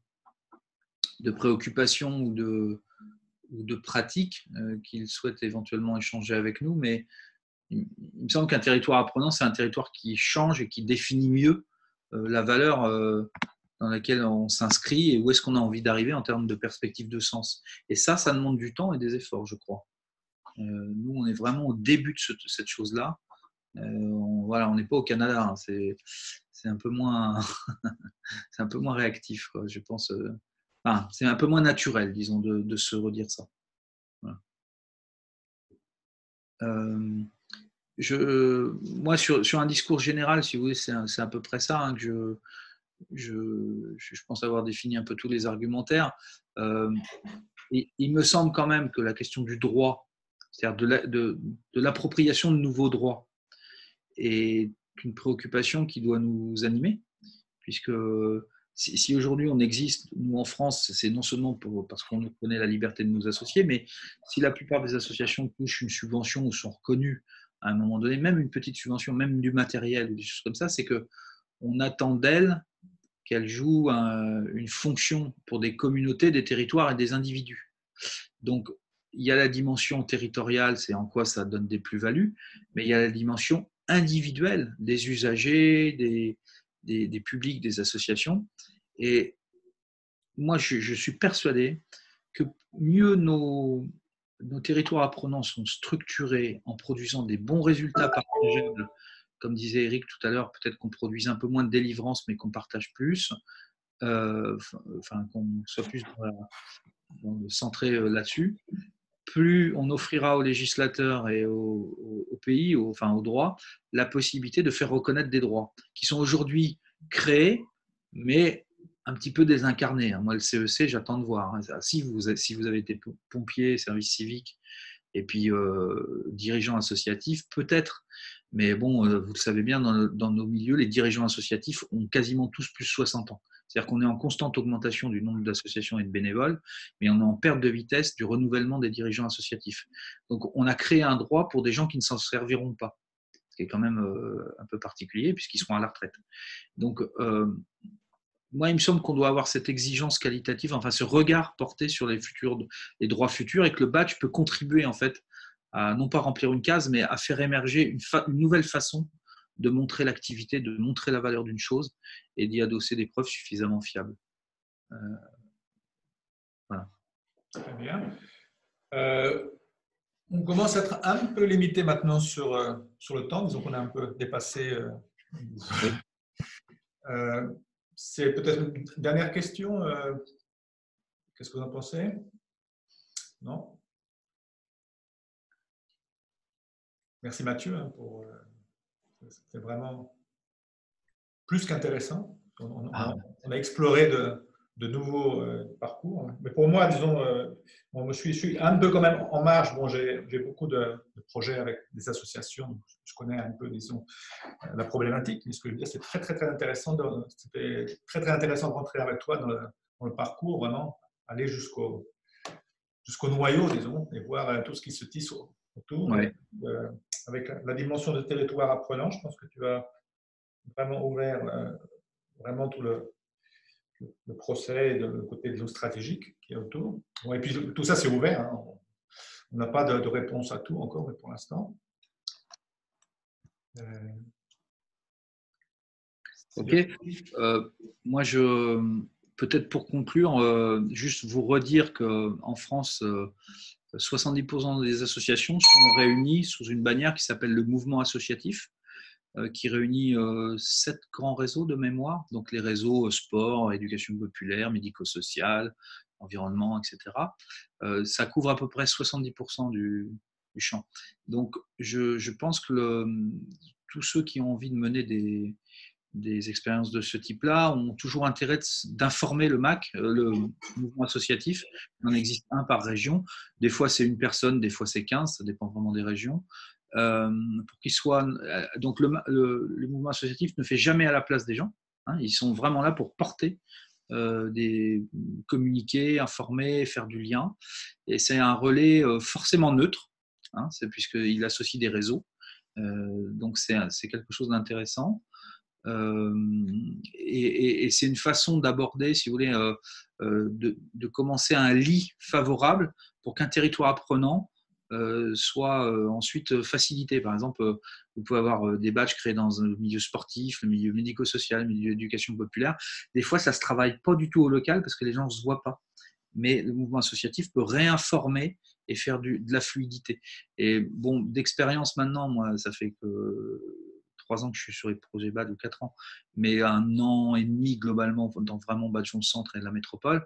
préoccupation ou de pratique qu'il souhaite éventuellement échanger avec nous, mais il me semble qu'un territoire apprenant, c'est un territoire qui change et qui définit mieux la valeur dans laquelle on s'inscrit et où est-ce qu'on a envie d'arriver en termes de perspective de sens. Et ça demande du temps et des efforts, je crois. Nous, on est vraiment au début de cette chose-là. On n'est pas au Canada, hein. C'est un peu moins, c'est un peu moins réactif, quoi, je pense. Enfin, c'est un peu moins naturel, disons, de se redire ça. Voilà. Moi, sur un discours général, si vous voulez, c'est à peu près ça hein, que je pense avoir défini un peu tous les argumentaires. Il me semble quand même que la question du droit, c'est-à-dire de l'appropriation de nouveaux droits, est une préoccupation qui doit nous animer, puisque si aujourd'hui on existe, nous en France, c'est non seulement parce qu'on connaît la liberté de nous associer, mais si la plupart des associations touchent une subvention ou sont reconnues à un moment donné, même une petite subvention, même du matériel ou des choses comme ça, c'est qu'on attend d'elles qu'elles jouent une fonction pour des communautés, des territoires et des individus. Donc, il y a la dimension territoriale, c'est en quoi ça donne des plus-values, mais il y a la dimension individuelle des usagers, des publics, des associations. Et moi, je suis persuadé que mieux nos territoires apprenants sont structurés en produisant des bons résultats partageables, comme disait Eric tout à l'heure, peut-être qu'on produise un peu moins de délivrance, mais qu'on partage plus, qu'on soit plus centré là-dessus, plus on offrira aux législateurs et au pays, enfin au droit, la possibilité de faire reconnaître des droits qui sont aujourd'hui créés, mais un petit peu désincarnés. Moi, le CEC, j'attends de voir. Si vous avez été pompier, service civique, et puis dirigeant associatif, peut-être. Mais bon, vous le savez bien, dans nos milieux, les dirigeants associatifs ont quasiment tous plus de 60 ans. C'est-à-dire qu'on est en constante augmentation du nombre d'associations et de bénévoles, mais on est en perte de vitesse du renouvellement des dirigeants associatifs. Donc, on a créé un droit pour des gens qui ne s'en serviront pas, ce qui est quand même un peu particulier, puisqu'ils seront à la retraite. Donc, moi, il me semble qu'on doit avoir cette exigence qualitative, enfin ce regard porté sur les droits futurs, et que le badge peut contribuer en fait à non pas remplir une case, mais à faire émerger une nouvelle façon de montrer l'activité, de montrer la valeur d'une chose et d'y adosser des preuves suffisamment fiables. Voilà. Très bien. On commence à être un peu limité maintenant sur le temps, disons qu'on a un peu dépassé. C'est peut-être une dernière question. Qu'est-ce que vous en pensez? Non? Merci Mathieu pour. C'est vraiment plus qu'intéressant. On a exploré de nouveaux parcours. Mais pour moi, disons, je suis un peu quand même en marge. Bon, j'ai beaucoup de projets avec des associations. Je connais un peu, disons, la problématique. Mais ce que je veux dire, c'est très, très, très intéressant. C'était très, très intéressant de rentrer avec toi dans le parcours, vraiment, aller jusqu'au noyau, disons, et voir tout ce qui se tisse autour. Ouais. Avec la dimension de territoire apprenant, je pense que tu as vraiment ouvert vraiment tout le procès et le côté stratégique qui est autour. Bon, et puis tout ça, c'est ouvert. Hein. On n'a pas de réponse à tout encore, mais pour l'instant. Ok. Moi, peut-être pour conclure, juste vous redire qu'en France, 70% des associations sont réunies sous une bannière qui s'appelle le mouvement associatif, qui réunit 7 grands réseaux de mémoire, donc les réseaux sport, éducation populaire, médico-social, environnement, etc. Ça couvre à peu près 70% du champ. Donc, je pense que tous ceux qui ont envie de mener des expériences de ce type-là ont toujours intérêt d'informer le MAC, le mouvement associatif. Il en existe un par région. Des fois, c'est une personne, des fois, c'est 15, ça dépend vraiment des régions. Pour qu'ils soient. Donc, le mouvement associatif ne fait jamais à la place des gens. Hein, ils sont vraiment là pour porter, communiquer, informer, faire du lien. Et c'est un relais forcément neutre, hein, puisqu'il associe des réseaux. Donc, c'est quelque chose d'intéressant. Et c'est une façon d'aborder, si vous voulez, de commencer un lit favorable pour qu'un territoire apprenant soit ensuite facilité. Par exemple, vous pouvez avoir des badges créés dans le milieu sportif, le milieu médico-social, le milieu d'éducation populaire. Des fois, ça ne se travaille pas du tout au local parce que les gens ne se voient pas. Mais le mouvement associatif peut réinformer et faire de la fluidité. Et bon, d'expérience maintenant, moi, ça fait que 3 ans que je suis sur les projets badge ou 4 ans, mais 1 an et demi globalement dans vraiment Badgeon Centre et la métropole,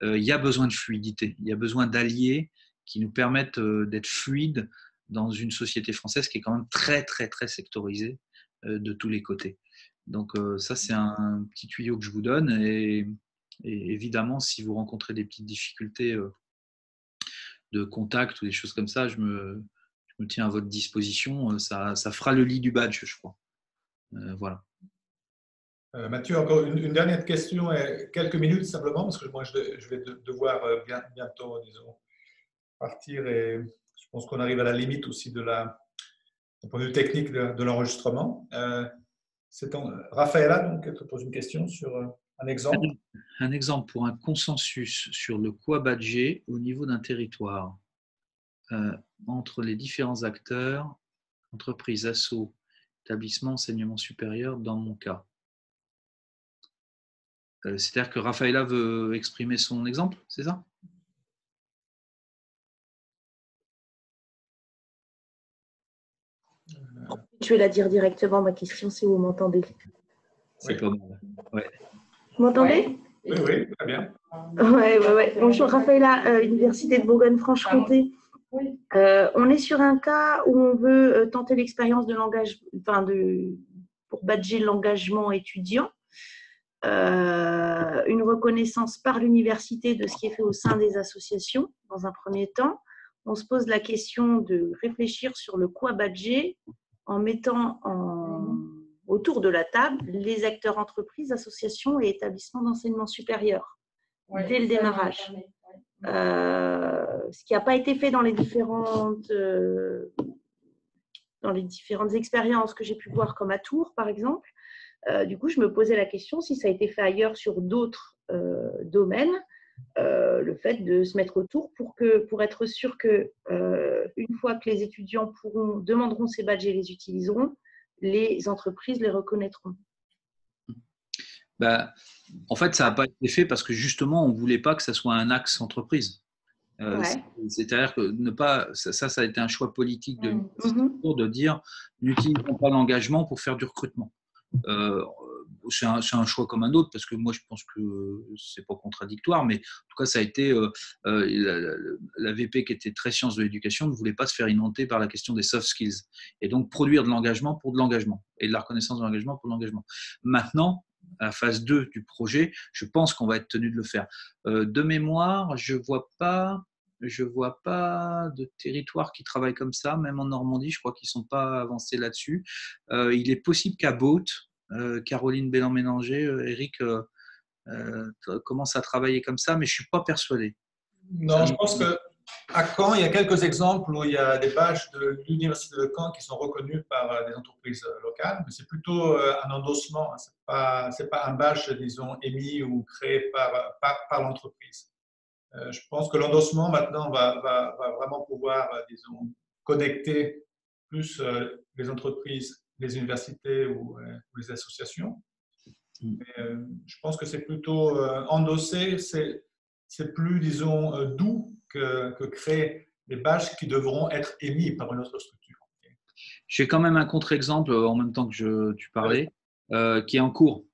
il y a besoin de fluidité, il y a besoin d'alliés qui nous permettent d'être fluides dans une société française qui est quand même très, très, très sectorisée de tous les côtés. Donc ça, c'est un petit tuyau que je vous donne. Et évidemment, si vous rencontrez des petites difficultés de contact ou des choses comme ça, je me tiens à votre disposition. Ça fera le lit du badge, je crois. Voilà. Mathieu, encore une dernière question, quelques minutes simplement, parce que moi je vais devoir bientôt, disons, partir, et je pense qu'on arrive à la limite aussi du point de vue technique de l'enregistrement. Raphaëla, donc, te pose une question sur un exemple. Un exemple pour un consensus sur le quoi badger au niveau d'un territoire entre les différents acteurs, entreprises, assos, établissements, enseignement supérieur, dans mon cas. C'est-à-dire que Raphaëla veut exprimer son exemple, c'est ça? Je vais la dire directement, ma question, si vous m'entendez. C'est pas mal. Ouais. Vous m'entendez? Oui, très bien. Ouais. Bonjour, Raphaëla, Université de Bourgogne-Franche-Comté. Oui. On est sur un cas où on veut tenter l'expérience de l'engagement, pour badger l'engagement étudiant, une reconnaissance par l'université de ce qui est fait au sein des associations dans un premier temps. On se pose la question de réfléchir sur le quoi badger en mettant autour de la table les acteurs entreprises, associations et établissements d'enseignement supérieur dès le démarrage. Ce qui n'a pas été fait dans les différentes expériences que j'ai pu voir comme à Tours, par exemple. Du coup, je me posais la question si ça a été fait ailleurs sur d'autres domaines, le fait de se mettre autour pour être sûr que une fois que les étudiants demanderont ces badges et les utiliseront, les entreprises les reconnaîtront. Ben, en fait, ça n'a pas été fait parce que justement, on ne voulait pas que ça soit un axe entreprise. Ouais. C'est-à-dire que ça a été un choix politique de dire n'utilisons pas l'engagement pour faire du recrutement. C'est un choix comme un autre parce que moi je pense que c'est pas contradictoire, mais en tout cas ça a été la VP qui était très sciences de l'éducation ne voulait pas se faire inonder par la question des soft skills et donc produire de l'engagement pour de l'engagement et de la reconnaissance de l'engagement pour de l'engagement. Maintenant, à la phase 2 du projet, je pense qu'on va être tenu de le faire. De mémoire, je vois pas de territoire qui travaille comme ça, même en Normandie, je crois qu'ils ne sont pas avancés là-dessus. Il est possible qu'à Baute, Caroline Bélan-Mélanger, Eric commence à travailler comme ça, mais je ne suis pas persuadé. Non, je pense qu'à Caen, il y a quelques exemples où il y a des badges de l'Université de Caen qui sont reconnus par des entreprises locales, mais c'est plutôt un endossement, hein. C'est pas un badge, disons, émis ou créé par l'entreprise. Je pense que l'endossement, maintenant, va vraiment pouvoir, disons, connecter plus les entreprises, les universités ou les associations. Mais, je pense que c'est plutôt endossé, c'est plus, disons, doux que créer des badges qui devront être émis par une autre structure. J'ai quand même un contre-exemple en même temps que tu parlais, qui est en cours.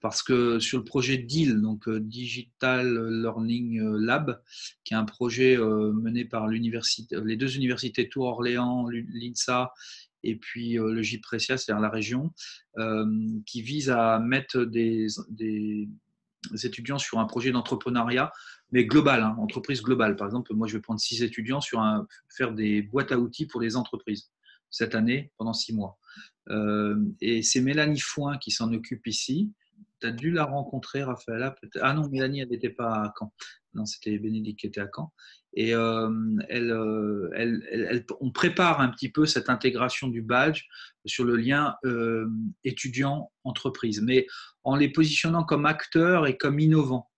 Parce que sur le projet DEAL, donc Digital Learning Lab, qui est un projet mené par les deux universités Tours-Orléans, l'INSA, et puis le GIPRESIA, c'est-à-dire la région, qui vise à mettre des étudiants sur un projet d'entrepreneuriat, mais global, hein, entreprise globale. Par exemple, moi, je vais prendre 6 étudiants faire des boîtes à outils pour les entreprises cette année pendant 6 mois. Et c'est Mélanie Foin qui s'en occupe ici. Tu as dû la rencontrer, Raphaëlla, peut-être. Ah non, Mélanie, elle n'était pas à Caen. Non, c'était Bénédicte qui était à Caen. Et on prépare un petit peu cette intégration du badge sur le lien étudiant-entreprise, mais en les positionnant comme acteurs et comme innovants.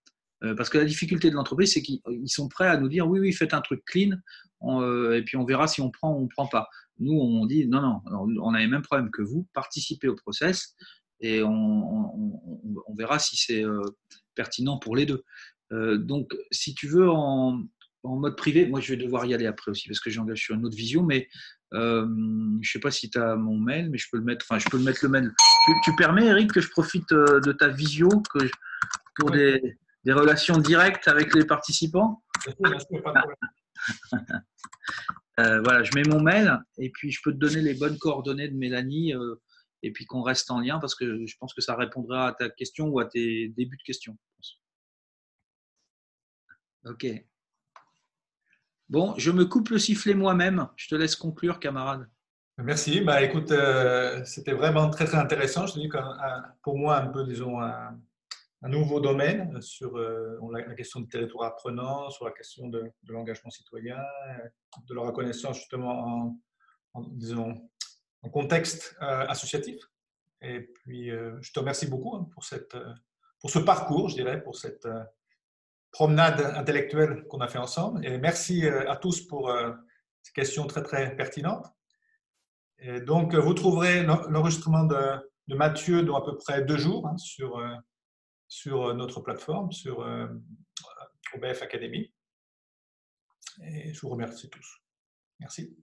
Parce que la difficulté de l'entreprise, c'est qu'ils sont prêts à nous dire oui, oui, faites un truc clean, et puis on verra si on prend ou on ne prend pas. Nous, on dit non, non, on a les mêmes problèmes que vous, participez au process et on verra si c'est pertinent pour les deux. Donc, si tu veux, en mode privé, moi je vais devoir y aller après aussi parce que j'engage sur une autre vision, mais je ne sais pas si tu as mon mail, mais je peux le mettre, je peux le mettre le mail. Tu permets, Eric, que je profite de ta visio pour des relations directes avec les participants? Bien sûr, pas de problème. Voilà, je mets mon mail et puis je peux te donner les bonnes coordonnées de Mélanie et puis qu'on reste en lien parce que je pense que ça répondra à ta question ou à tes débuts de questions. Ok. Bon, je me coupe le sifflet moi-même. Je te laisse conclure, camarade. Merci. Bah, écoute, c'était vraiment très, très intéressant. Je te dis que pour moi, un peu, disons, un nouveau domaine sur la question du territoire apprenant, sur la question de l'engagement citoyen, de la reconnaissance justement disons, en contexte associatif. Et puis, je te remercie beaucoup hein, pour ce parcours, je dirais, pour cette promenade intellectuelle qu'on a fait ensemble. Et merci à tous pour ces questions très, très pertinentes. Et donc, vous trouverez l'enregistrement de Mathieu dans à peu près 2 jours hein, sur notre plateforme, sur OBF Academy. Et je vous remercie tous. Merci.